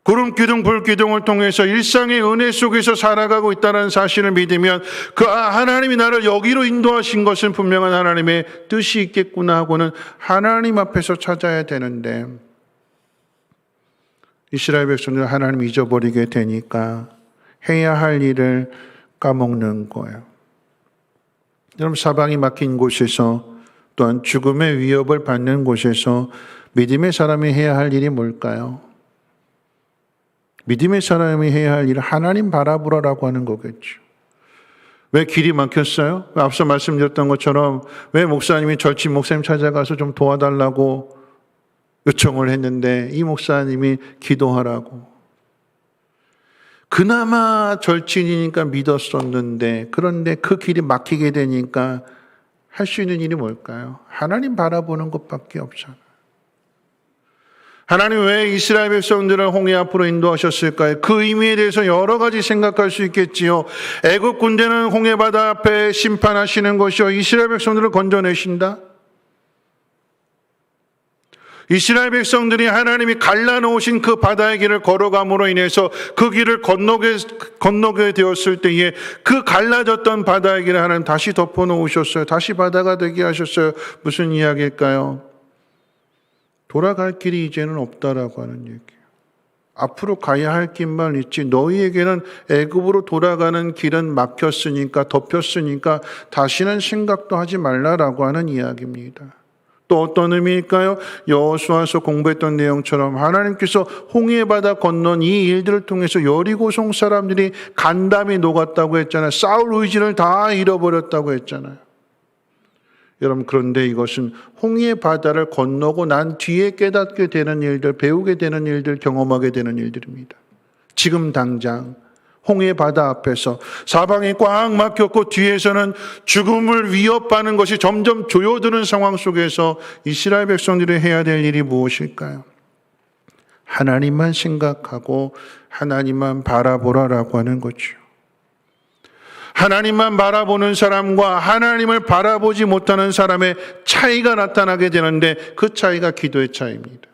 구름 기둥, 불 기둥을 통해서 일상의 은혜 속에서 살아가고 있다는 사실을 믿으면 하나님이 나를 여기로 인도하신 것은 분명한 하나님의 뜻이 있겠구나 하고는 하나님 앞에서 찾아야 되는데 이스라엘 백성들은 하나님 잊어버리게 되니까 해야 할 일을 까먹는 거예요. 여러분 사방이 막힌 곳에서 또한 죽음의 위협을 받는 곳에서 믿음의 사람이 해야 할 일이 뭘까요? 믿음의 사람이 해야 할 일은 하나님 바라보라라고 하는 거겠죠. 왜 길이 막혔어요? 앞서 말씀드렸던 것처럼 왜 목사님이 절친 목사님 찾아가서 좀 도와달라고 요청을 했는데 이 목사님이 기도하라고. 그나마 절친이니까 믿었었는데 그런데 그 길이 막히게 되니까 할 수 있는 일이 뭘까요? 하나님 바라보는 것밖에 없잖아요. 하나님 왜 이스라엘 백성들을 홍해 앞으로 인도하셨을까요? 그 의미에 대해서 여러 가지 생각할 수 있겠지요. 애국 군대는 홍해 바다 앞에 심판하시는 것이요, 이스라엘 백성들을 건져내신다. 이스라엘 백성들이 하나님이 갈라놓으신 그 바다의 길을 걸어감으로 인해서 그 길을 건너게 되었을 때에 그 갈라졌던 바다의 길을 하나님 다시 덮어놓으셨어요. 다시 바다가 되게 하셨어요. 무슨 이야기일까요? 돌아갈 길이 이제는 없다라고 하는 얘기예요. 앞으로 가야 할 길만 있지 너희에게는 애굽으로 돌아가는 길은 막혔으니까, 덮였으니까 다시는 생각도 하지 말라라고 하는 이야기입니다. 또 어떤 의미일까요? 여호수아서 공부했던 내용처럼 하나님께서 홍해 바다 건넌 이 일들을 통해서 여리고성 사람들이 간담이 녹았다고 했잖아요. 싸울 의지를 다 잃어버렸다고 했잖아요. 여러분, 그런데 이것은 홍해 바다를 건너고 난 뒤에 깨닫게 되는 일들, 배우게 되는 일들, 경험하게 되는 일들입니다. 지금 당장 홍해 바다 앞에서 사방이 꽉 막혔고 뒤에서는 죽음을 위협하는 것이 점점 조여드는 상황 속에서 이스라엘 백성들이 해야 될 일이 무엇일까요? 하나님만 생각하고 하나님만 바라보라라고 하는 거죠. 하나님만 바라보는 사람과 하나님을 바라보지 못하는 사람의 차이가 나타나게 되는데 그 차이가 기도의 차이입니다.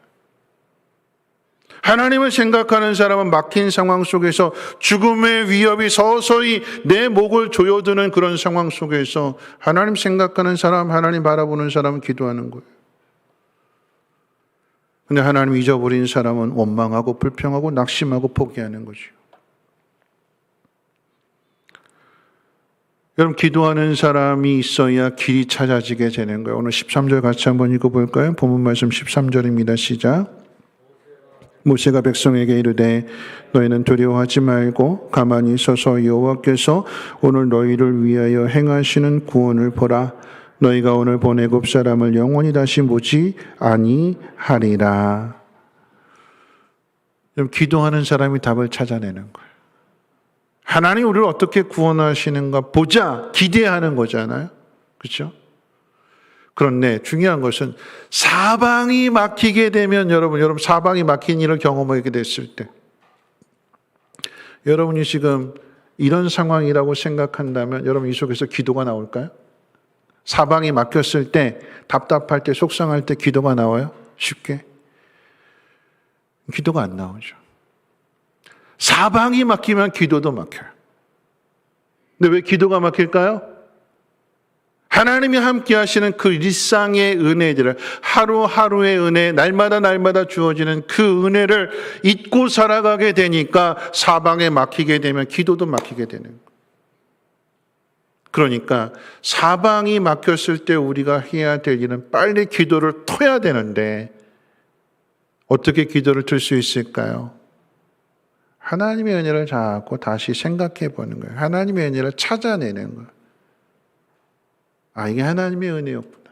하나님을 생각하는 사람은 막힌 상황 속에서 죽음의 위협이 서서히 내 목을 조여드는 그런 상황 속에서 하나님 생각하는 사람, 하나님 바라보는 사람은 기도하는 거예요. 근데 하나님 잊어버린 사람은 원망하고 불평하고 낙심하고 포기하는 거죠. 여러분, 기도하는 사람이 있어야 길이 찾아지게 되는 거예요. 오늘 13절 같이 한번 읽어볼까요? 본문 말씀 13절입니다. 시작. 모세가 백성에게 이르되 너희는 두려워하지 말고 가만히 서서 여호와께서 오늘 너희를 위하여 행하시는 구원을 보라. 너희가 오늘 본 애굽 사람을 영원히 다시 보지 아니하리라. 기도하는 사람이 답을 찾아내는 거예요. 하나님 우리를 어떻게 구원하시는가 보자, 기대하는 거잖아요. 그렇죠? 그런데 중요한 것은 사방이 막히게 되면 여러분 사방이 막힌 일을 경험하게 됐을 때 여러분이 지금 이런 상황이라고 생각한다면 여러분 이 속에서 기도가 나올까요? 사방이 막혔을 때, 답답할 때, 속상할 때 기도가 나와요? 쉽게? 기도가 안 나오죠. 사방이 막히면 기도도 막혀요. 근데 왜 기도가 막힐까요? 하나님이 함께 하시는 그 일상의 은혜들을, 하루하루의 은혜, 날마다 주어지는 그 은혜를 잊고 살아가게 되니까 사방에 막히게 되면 기도도 막히게 되는 거예요. 그러니까 사방이 막혔을 때 우리가 해야 될 일은 빨리 기도를 터야 되는데 어떻게 기도를 틀 수 있을까요? 하나님의 은혜를 자꾸 다시 생각해 보는 거예요. 하나님의 은혜를 찾아내는 거예요. 아, 이게 하나님의 은혜였구나.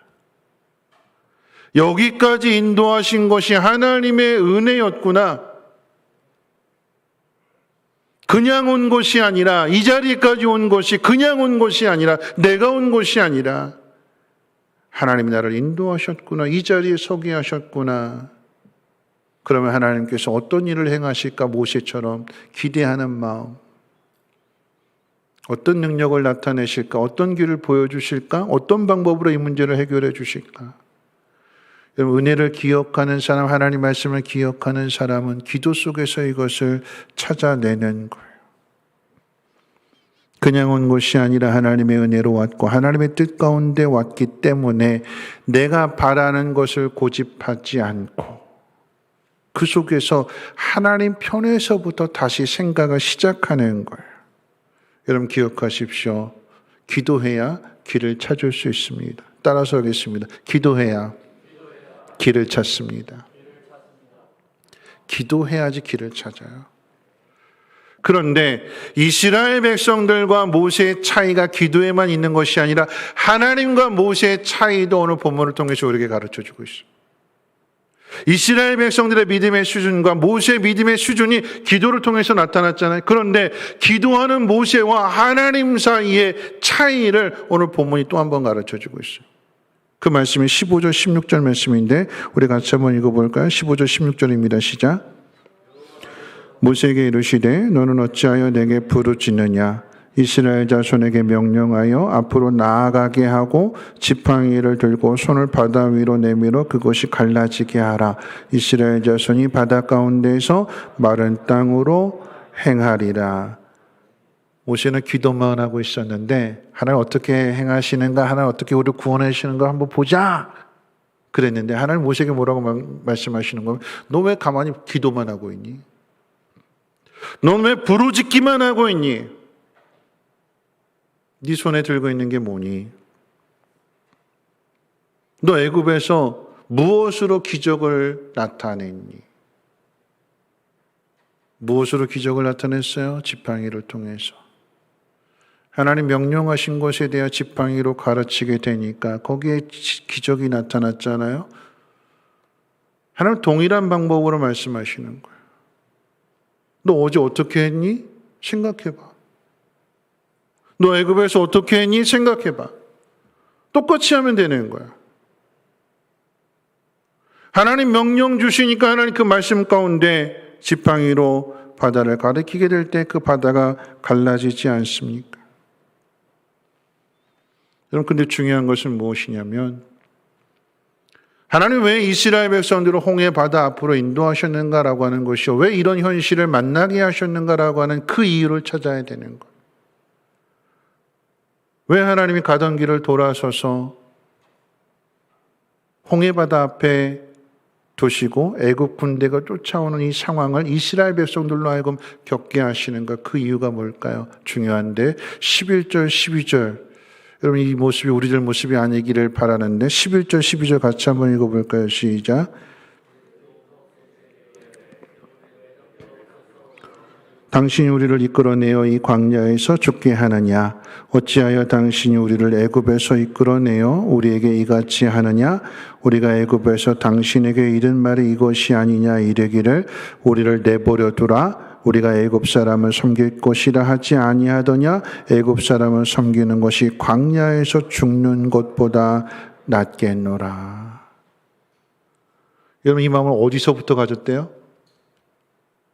여기까지 인도하신 것이 하나님의 은혜였구나. 그냥 온 것이 아니라, 이 자리까지 온 것이 그냥 온 것이 아니라, 내가 온 것이 아니라 하나님이 나를 인도하셨구나. 이 자리에 서게 하셨구나. 그러면 하나님께서 어떤 일을 행하실까? 모세처럼 기대하는 마음, 어떤 능력을 나타내실까? 어떤 길을 보여주실까? 어떤 방법으로 이 문제를 해결해 주실까? 여러분, 은혜를 기억하는 사람, 하나님 말씀을 기억하는 사람은 기도 속에서 이것을 찾아내는 거예요. 그냥 온 것이 아니라 하나님의 은혜로 왔고 하나님의 뜻 가운데 왔기 때문에 내가 바라는 것을 고집하지 않고 그 속에서 하나님 편에서부터 다시 생각을 시작하는 거예요. 여러분 기억하십시오. 기도해야 길을 찾을 수 있습니다. 따라서 하겠습니다. 기도해야 길을 찾습니다. 기도해야지 길을 찾아요. 그런데 이스라엘 백성들과 모세의 차이가 기도에만 있는 것이 아니라 하나님과 모세의 차이도 오늘 본문을 통해서 우리에게 가르쳐주고 있습니다. 이스라엘 백성들의 믿음의 수준과 모세의 믿음의 수준이 기도를 통해서 나타났잖아요. 그런데 기도하는 모세와 하나님 사이의 차이를 오늘 본문이 또 한 번 가르쳐주고 있어요. 그 말씀이 15절 16절 말씀인데 우리 같이 한번 읽어볼까요? 15절 16절입니다. 시작. 모세에게 이르시되 너는 어찌하여 내게 부르짖느냐? 이스라엘 자손에게 명령하여 앞으로 나아가게 하고 지팡이를 들고 손을 바다 위로 내밀어 그것이 갈라지게 하라. 이스라엘 자손이 바다 가운데에서 마른 땅으로 행하리라. 모세는 기도만 하고 있었는데 하나님 어떻게 행하시는가, 하나님 어떻게 우리를 구원하시는가 한번 보자 그랬는데 하나님 모세에게 뭐라고 말씀하시는 거예요? 너 왜 가만히 기도만 하고 있니? 넌 왜 부르짖기만 하고 있니? 네 손에 들고 있는 게 뭐니? 너 애굽에서 무엇으로 기적을 나타냈니? 무엇으로 기적을 나타냈어요? 지팡이를 통해서. 하나님 명령하신 것에 대해 지팡이로 가르치게 되니까 거기에 기적이 나타났잖아요. 하나님 동일한 방법으로 말씀하시는 거예요. 너 어제 어떻게 했니? 생각해봐. 너 애굽에서 어떻게 했니? 생각해봐. 똑같이 하면 되는 거야. 하나님 명령 주시니까 하나님 그 말씀 가운데 지팡이로 바다를 가리키게 될 때 그 바다가 갈라지지 않습니까? 여러분, 근데 중요한 것은 무엇이냐면 하나님 왜 이스라엘 백성들을 홍해 바다 앞으로 인도하셨는가라고 하는 것이요, 왜 이런 현실을 만나게 하셨는가라고 하는 그 이유를 찾아야 되는 것. 왜 하나님이 가던 길을 돌아서서 홍해 바다 앞에 두시고 애굽 군대가 쫓아오는 이 상황을 이스라엘 백성들로 하여금 겪게 하시는가? 그 이유가 뭘까요? 중요한데 11절 12절, 여러분 이 모습이 우리들 모습이 아니기를 바라는데 11절 12절 같이 한번 읽어볼까요? 시작. 당신이 우리를 이끌어내어 이 광야에서 죽게 하느냐? 어찌하여 당신이 우리를 애굽에서 이끌어내어 우리에게 이같이 하느냐? 우리가 애굽에서 당신에게 이른 말이 이것이 아니냐 이르기를 우리를 내버려 두라. 우리가 애굽 사람을 섬길 것이라 하지 아니하더냐? 애굽 사람을 섬기는 것이 광야에서 죽는 것보다 낫겠노라. 여러분 이 마음을 어디서부터 가졌대요?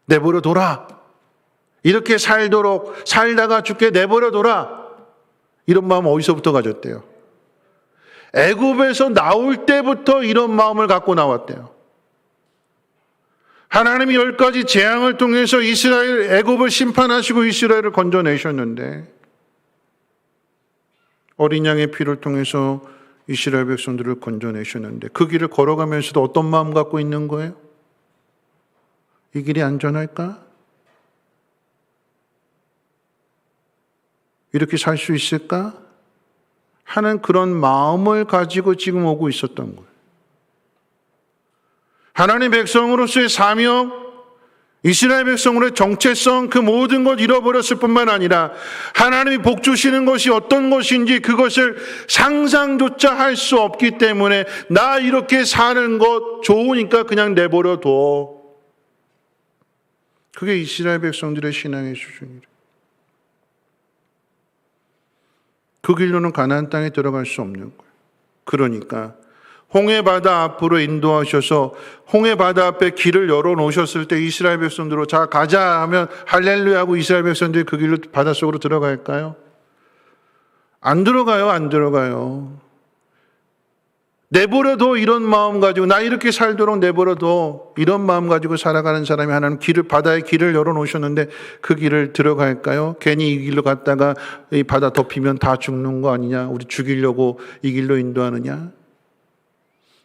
내버려 둬라. 이렇게 살다가 죽게 내버려 둬라. 이런 마음 어디서부터 가졌대요? 애굽에서 나올 때부터 이런 마음을 갖고 나왔대요. 하나님이 10가지 재앙을 통해서 애굽을 심판하시고 이스라엘을 건져내셨는데 어린 양의 피를 통해서 이스라엘 백성들을 건져내셨는데 그 길을 걸어가면서도 어떤 마음 갖고 있는 거예요? 이 길이 안전할까? 이렇게 살 수 있을까? 하는 그런 마음을 가지고 지금 오고 있었던 거예요. 하나님 백성으로서의 사명, 이스라엘 백성으로의 정체성, 그 모든 걸 잃어버렸을 뿐만 아니라 하나님이 복 주시는 것이 어떤 것인지 그것을 상상조차 할 수 없기 때문에 나 이렇게 사는 것 좋으니까 그냥 내버려 둬. 그게 이스라엘 백성들의 신앙의 수준이래요. 그 길로는 가나안 땅에 들어갈 수 없는 거예요. 그러니까 홍해 바다 앞으로 인도하셔서 홍해 바다 앞에 길을 열어놓으셨을 때 이스라엘 백성들로 자 가자 하면 할렐루야 하고 이스라엘 백성들이 그 길로 바닷속으로 들어갈까요? 안 들어가요. 안 들어가요. 내버려둬 이런 마음 가지고 나 이렇게 살도록 내버려둬 이런 마음 가지고 살아가는 사람이 하나님 바다에 길을 열어놓으셨는데 그 길을 들어갈까요? 괜히 이 길로 갔다가 이 바다 덮이면 다 죽는 거 아니냐? 우리 죽이려고 이 길로 인도하느냐?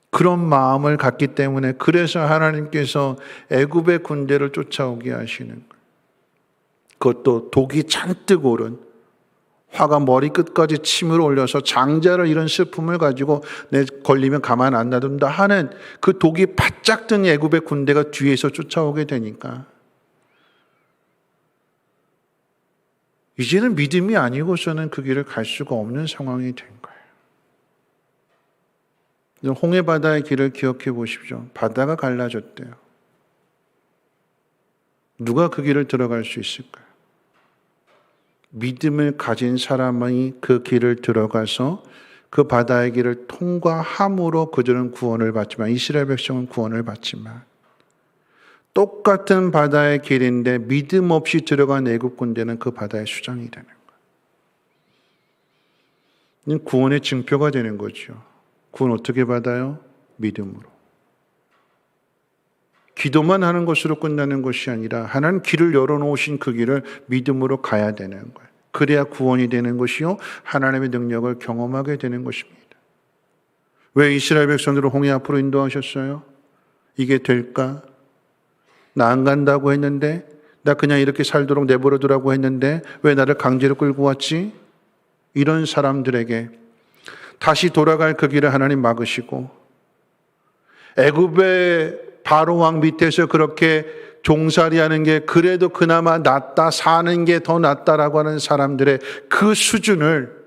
그런 마음을 갖기 때문에 그래서 하나님께서 애굽의 군대를 쫓아오게 하시는 거예요. 그것도 독이 잔뜩 오른 화가 머리끝까지 침을 올려서 장자를 이런 슬픔을 가지고 내 걸리면 가만 안 놔둔다 하는 그 독이 바짝 든 애굽의 군대가 뒤에서 쫓아오게 되니까 이제는 믿음이 아니고서는 그 길을 갈 수가 없는 상황이 된 거예요. 홍해바다의 길을 기억해 보십시오. 바다가 갈라졌대요. 누가 그 길을 들어갈 수 있을까요? 믿음을 가진 사람이 그 길을 들어가서 그 바다의 길을 통과함으로 그들은 구원을 받지만, 이스라엘 백성은 구원을 받지만, 똑같은 바다의 길인데 믿음 없이 들어간 애굽 군대는 그 바다의 수장이 되는 거예요. 구원의 징표가 되는 거죠. 구원 어떻게 받아요? 믿음으로. 기도만 하는 것으로 끝나는 것이 아니라 하나님 길을 열어놓으신 그 길을 믿음으로 가야 되는 거예요. 그래야 구원이 되는 것이요, 하나님의 능력을 경험하게 되는 것입니다. 왜 이스라엘 백성들을 홍해 앞으로 인도하셨어요? 이게 될까? 나 안 간다고 했는데, 나 그냥 이렇게 살도록 내버려 두라고 했는데 왜 나를 강제로 끌고 왔지? 이런 사람들에게 다시 돌아갈 그 길을 하나님 막으시고, 애굽의 바로 왕 밑에서 그렇게 종살이하는 게 그래도 그나마 낫다, 사는 게 더 낫다라고 하는 사람들의 그 수준을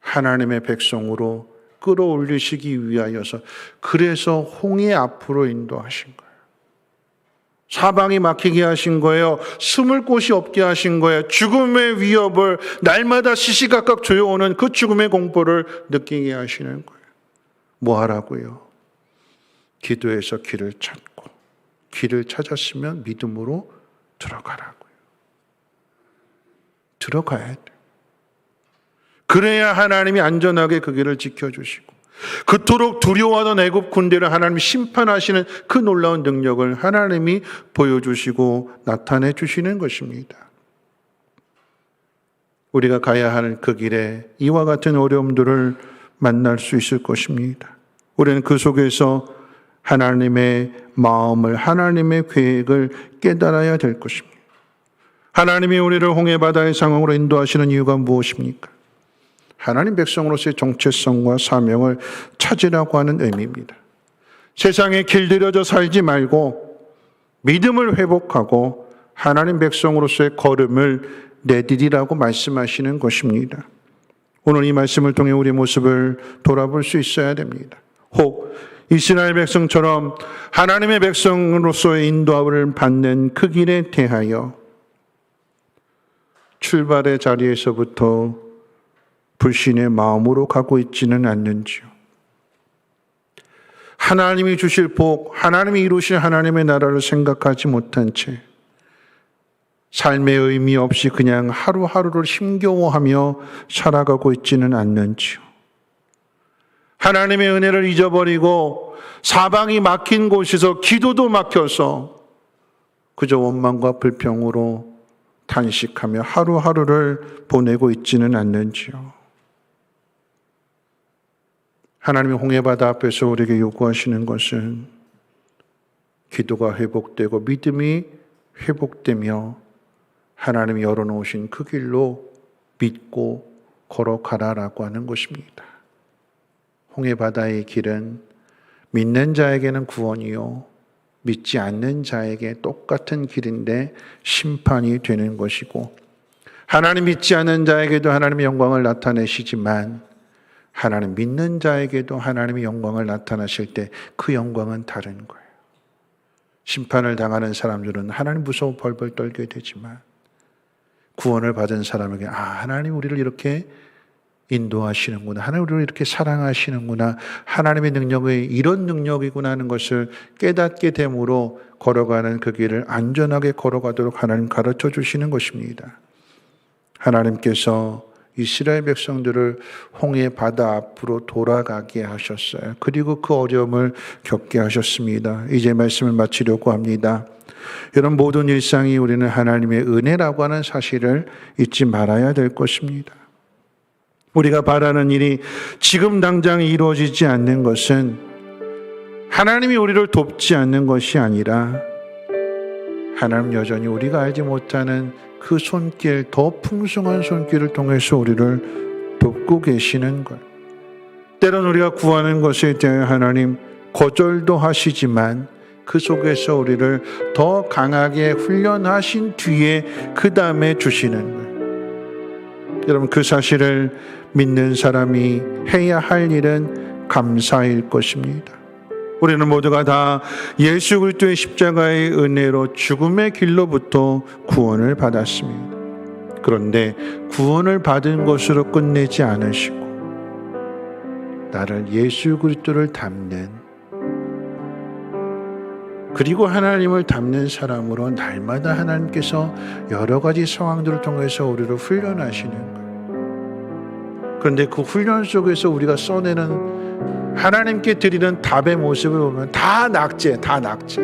하나님의 백성으로 끌어올리시기 위하여서, 그래서 홍해 앞으로 인도하신 거예요. 사방이 막히게 하신 거예요. 숨을 곳이 없게 하신 거예요. 죽음의 위협을 날마다 시시각각 조여오는 그 죽음의 공포를 느끼게 하시는 거예요. 뭐 하라고요? 기도해서 길을 찾고, 길을 찾았으면 믿음으로 들어가라고요. 들어가야 돼요. 그래야 하나님이 안전하게 그 길을 지켜주시고, 그토록 두려워하던 애굽 군대를 하나님이 심판하시는 그 놀라운 능력을 하나님이 보여주시고 나타내 주시는 것입니다. 우리가 가야 할 그 길에 이와 같은 어려움들을 만날 수 있을 것입니다. 우리는 그 속에서 하나님의 마음을, 하나님의 계획을 깨달아야 될 것입니다. 하나님이 우리를 홍해바다의 상황으로 인도하시는 이유가 무엇입니까? 하나님 백성으로서의 정체성과 사명을 찾으라고 하는 의미입니다. 세상에 길들여져 살지 말고 믿음을 회복하고 하나님 백성으로서의 걸음을 내디디라고 말씀하시는 것입니다. 오늘 이 말씀을 통해 우리 모습을 돌아볼 수 있어야 됩니다. 혹 이스라엘 백성처럼 하나님의 백성으로서의 인도함을 받는 그 길에 대하여 출발의 자리에서부터 불신의 마음으로 가고 있지는 않는지요. 하나님이 주실 복, 하나님이 이루실 하나님의 나라를 생각하지 못한 채 삶의 의미 없이 그냥 하루하루를 힘겨워하며 살아가고 있지는 않는지요. 하나님의 은혜를 잊어버리고 사방이 막힌 곳에서 기도도 막혀서 그저 원망과 불평으로 탄식하며 하루하루를 보내고 있지는 않는지요. 하나님의 홍해바다 앞에서 우리에게 요구하시는 것은 기도가 회복되고 믿음이 회복되며 하나님이 열어놓으신 그 길로 믿고 걸어가라라고 하는 것입니다. 홍해바다의 길은 믿는 자에게는 구원이요, 믿지 않는 자에게 똑같은 길인데 심판이 되는 것이고, 하나님 믿지 않는 자에게도 하나님의 영광을 나타내시지만 하나님 믿는 자에게도 하나님의 영광을 나타나실 때 그 영광은 다른 거예요. 심판을 당하는 사람들은 하나님 무서워 벌벌 떨게 되지만, 구원을 받은 사람에게 하나님 우리를 이렇게 인도하시는구나, 하나님 우리를 이렇게 사랑하시는구나, 하나님의 능력이 이런 능력이구나 하는 것을 깨닫게 됨으로 걸어가는 그 길을 안전하게 걸어가도록 하나님 가르쳐 주시는 것입니다. 하나님께서 이스라엘 백성들을 홍해 바다 앞으로 돌아가게 하셨어요. 그리고 그 어려움을 겪게 하셨습니다. 이제 말씀을 마치려고 합니다. 이런 모든 일상이 우리는 하나님의 은혜라고 하는 사실을 잊지 말아야 될 것입니다. 우리가 바라는 일이 지금 당장 이루어지지 않는 것은 하나님이 우리를 돕지 않는 것이 아니라 하나님 여전히 우리가 알지 못하는 그 손길, 더 풍성한 손길을 통해서 우리를 돕고 계시는 것. 때론 우리가 구하는 것에 대해 하나님 거절도 하시지만 그 속에서 우리를 더 강하게 훈련하신 뒤에 그 다음에 주시는 거예요. 여러분, 그 사실을 믿는 사람이 해야 할 일은 감사일 것입니다. 우리는 모두가 다 예수 그리스도의 십자가의 은혜로 죽음의 길로부터 구원을 받았습니다. 그런데 구원을 받은 것으로 끝내지 않으시고 나를 예수 그리스도를 닮는, 그리고 하나님을 닮는 사람으로 날마다 하나님께서 여러 가지 상황들을 통해서 우리를 훈련하시는 거예요. 그런데 그 훈련 속에서 우리가 써내는 하나님께 드리는 답의 모습을 보면 다 낙제, 다 낙제.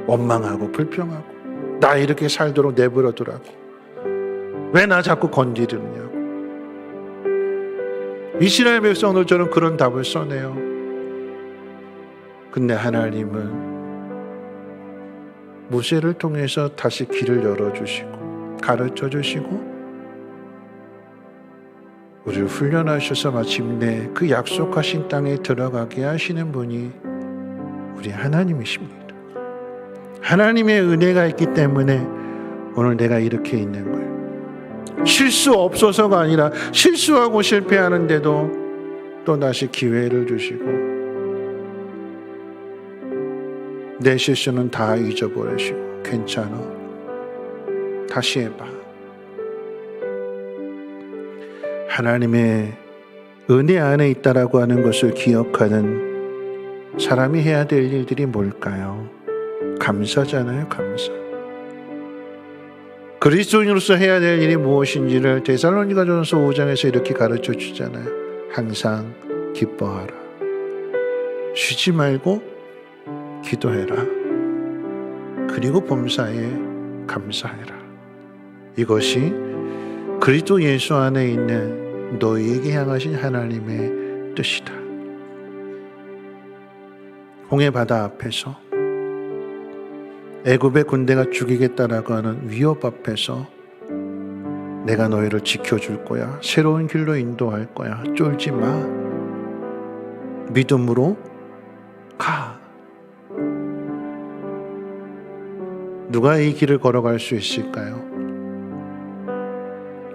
원망하고 불평하고 나 이렇게 살도록 내버려두라고, 왜 나 자꾸 건드리느냐고. 이스라엘 백성들처럼 그런 답을 써내요. 근데 하나님은 모세를 통해서 다시 길을 열어주시고 가르쳐주시고 우리를 훈련하셔서 마침내 그 약속하신 땅에 들어가게 하시는 분이 우리 하나님이십니다. 하나님의 은혜가 있기 때문에 오늘 내가 이렇게 있는 거예요. 실수 없어서가 아니라 실수하고 실패하는데도 또다시 기회를 주시고 내 실수는 다 잊어버리시고 괜찮아, 다시 해봐. 하나님의 은혜 안에 있다라고 하는 것을 기억하는 사람이 해야 될 일들이 뭘까요? 감사잖아요, 감사. 그리스도인으로서 해야 될 일이 무엇인지를 데살로니가전서 5장에서 이렇게 가르쳐 주잖아요. 항상 기뻐하라. 쉬지 말고 기도해라. 그리고 범사에 감사해라. 이것이 그리스도 예수 안에 있는 너희에게 향하신 하나님의 뜻이다. 홍해 바다 앞에서 애굽의 군대가 죽이겠다라고 하는 위협 앞에서 내가 너희를 지켜줄 거야, 새로운 길로 인도할 거야, 쫄지 마, 믿음으로 가. 누가 이 길을 걸어갈 수 있을까요?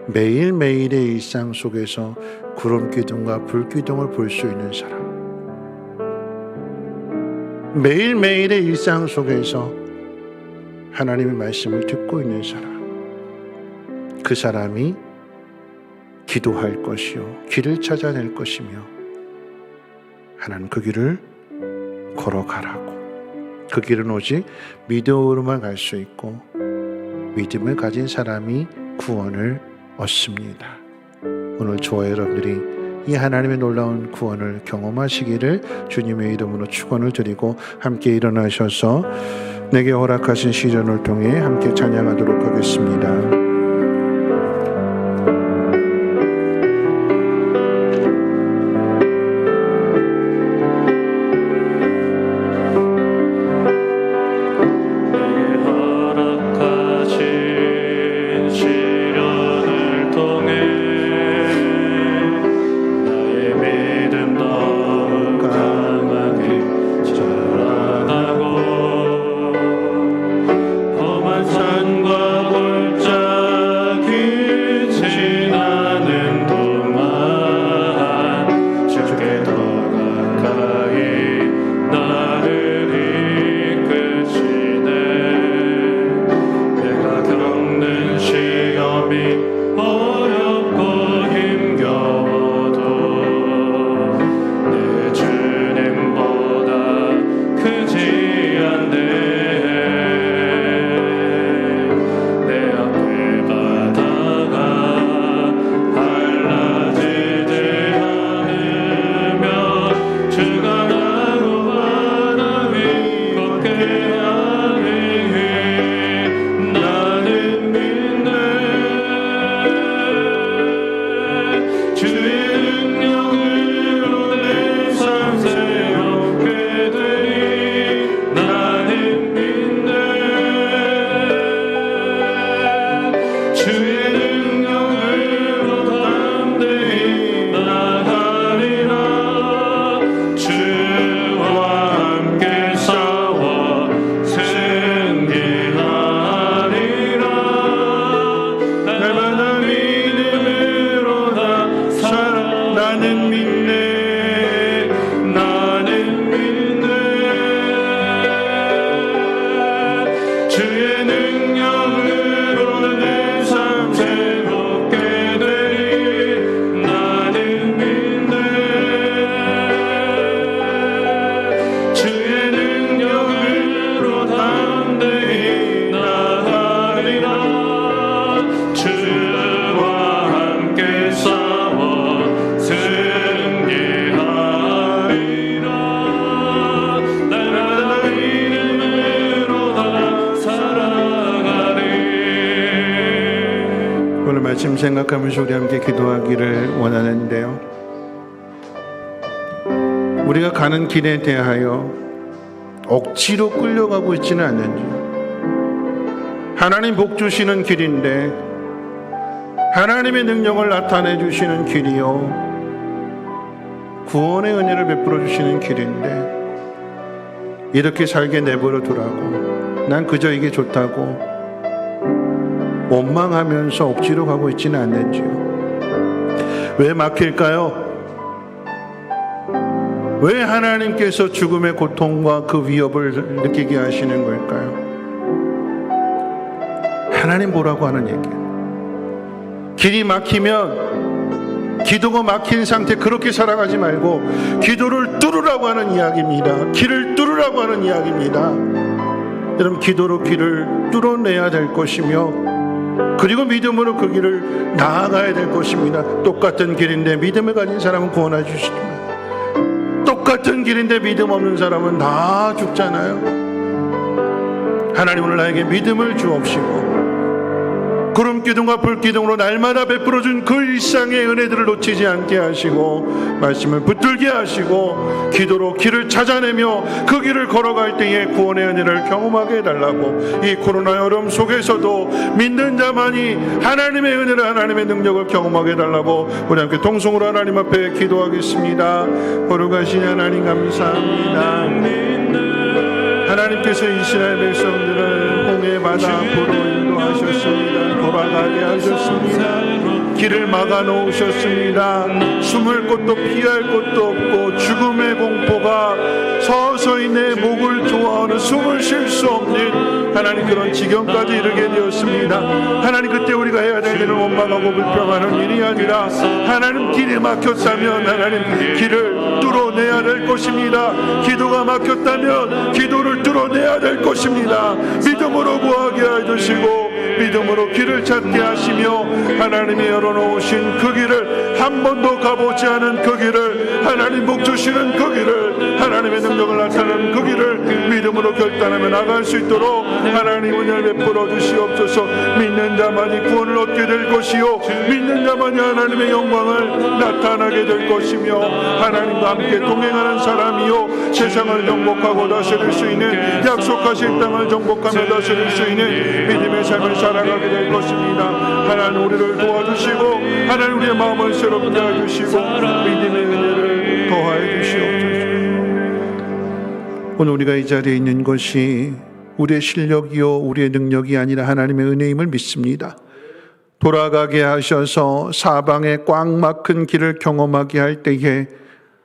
매일매일의 일상 속에서 구름기둥과 불기둥을 볼 수 있는 사람, 매일매일의 일상 속에서 하나님의 말씀을 듣고 있는 사람, 그 사람이 기도할 것이요 길을 찾아낼 것이며 하나님 그 길을 걸어가라고. 그 길은 오직 믿음으로만 갈 수 있고 믿음을 가진 사람이 구원을 얻습니다. 오늘 저와 여러분들이 이 하나님의 놀라운 구원을 경험하시기를 주님의 이름으로 축원을 드리고 함께 일어나셔서 내게 허락하신 시련을 통해 함께 찬양하도록 하겠습니다. 주와 함께 말씀 생각하면서 우리 함께 기도하기를 원하는데요. 우리가 가는 길에 대하여 억지로 끌려가고 있지는 않는지, 하나님 복 주시는 길인데, 하나님의 능력을 나타내 주시는 길이요, 구원의 은혜를 베풀어 주시는 길인데 이렇게 살게 내버려 두라고, 난 그저 이게 좋다고 원망하면서 억지로 가고 있지는 않는지요. 왜 막힐까요? 왜 하나님께서 죽음의 고통과 그 위협을 느끼게 하시는 걸까요? 하나님 보라고 하는 얘기예요. 길이 막히면, 기도가 막힌 상태 그렇게 살아가지 말고 기도를 뚫으라고 하는 이야기입니다. 길을 뚫으라고 하는 이야기입니다. 여러분, 기도로 길을 뚫어내야 될 것이며, 그리고 믿음으로 그 길을 나아가야 될 것입니다. 똑같은 길인데 믿음을 가진 사람은 구원해 주시지만, 똑같은 길인데 믿음 없는 사람은 다 죽잖아요. 하나님 오늘 나에게 믿음을 주옵시고, 구름 기둥과 불 기둥으로 날마다 베풀어준 그 일상의 은혜들을 놓치지 않게 하시고, 말씀을 붙들게 하시고, 기도로 길을 찾아내며 그 길을 걸어갈 때에 구원의 은혜를 경험하게 해달라고, 이 코로나 어려움 속에서도 믿는 자만이 하나님의 은혜를, 하나님의 능력을 경험하게 해달라고 우리 함께 동성으로 하나님 앞에 기도하겠습니다. 거룩하신 하나님 감사합니다. 하나님께서 이스라엘 백성들을 홍해 바다 앞으로 인도하셨습니다. 돌아가게 하셨습니다. 길을 막아 놓으셨습니다. 숨을 곳도 피할 곳도 없고 죽음의 공포가 서서히 내 목을 조아오는 숨을 쉴 수 없는 하나님 그런 지경까지 이르게 되었습니다. 하나님, 그때 우리가 해야 될 일은 원망하고 불평하는 일이 아니라, 하나님 길이 막혔다면 하나님 길을 뚫어내야 될 것입니다. 기도가 막혔다면 기도를 뚫어내야 될 것입니다. 믿음으로 구하게 해주시고, 믿음으로 길을 찾게 하시며, 하나님이 열어놓으신 그 길을, 한 번도 가보지 않은 그 길을, 하나님 복 주시는 그 길을, 하나님의 능력을 나타내는 그 길을 믿음으로 결단하며 나갈 수 있도록 하나님 은혜를 베풀어 주시옵소서. 믿는 자만이 구원을 얻게 될 것이요, 믿는 자만이 하나님의 영광을 나타나게 될 것이며, 하나님과 함께 동행하는 사람이요, 세상을 정복하고 다스릴 수 있는, 약속하신 땅을 정복하며 다스릴 수 있는 믿음의 삶을 살아가게 될 것입니다. 하나님 우리를 도와주시고, 하나님 우리의 마음을 새롭게 해주시고, 믿음의 은혜를 더하여 주시옵소서. 오늘 우리가 이 자리에 있는 것이 우리의 실력이요, 우리의 능력이 아니라 하나님의 은혜임을 믿습니다. 돌아가게 하셔서 사방에 꽉 막힌 길을 경험하게 할 때에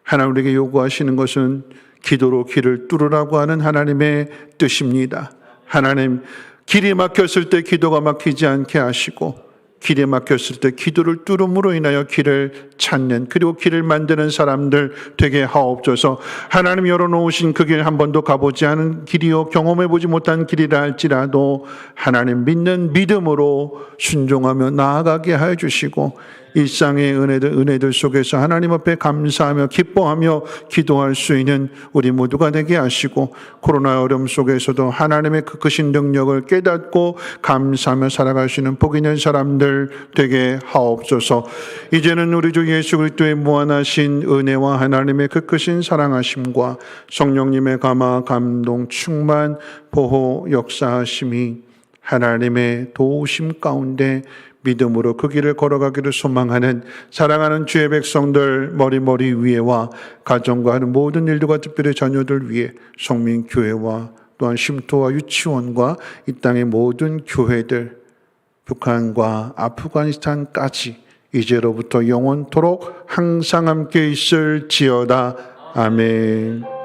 하나님 우리에게 요구하시는 것은 기도로 길을 뚫으라고 하는 하나님의 뜻입니다. 하나님, 길이 막혔을 때 기도가 막히지 않게 하시고, 길이 막혔을 때 기도를 뚫음으로 인하여 길을 찾는, 그리고 길을 만드는 사람들 되게 하옵소서. 하나님 열어놓으신 그 길, 한 번도 가보지 않은 길이요, 경험해보지 못한 길이라 할지라도 하나님 믿는 믿음으로 순종하며 나아가게 하여 주시고, 일상의 은혜들 속에서 하나님 앞에 감사하며 기뻐하며 기도할 수 있는 우리 모두가 되게 하시고, 코로나 어려움 속에서도 하나님의 그 크신 능력을 깨닫고 감사하며 살아갈 수 있는 복 있는 사람들 되게 하옵소서. 이제는 우리 주 예수 그리스도의 무한하신 은혜와 하나님의 그 크신 사랑하심과 성령님의 감화 감동 충만 보호 역사하심이 하나님의 도우심 가운데 믿음으로 그 길을 걸어가기를 소망하는 사랑하는 주의 백성들 머리 위에와 가정과 하는 모든 일들과 특별히 자녀들 위해 성민교회와 또한 쉼터와 유치원과 이 땅의 모든 교회들, 북한과 아프가니스탄까지 이제로부터 영원토록 항상 함께 있을지어다. 아멘.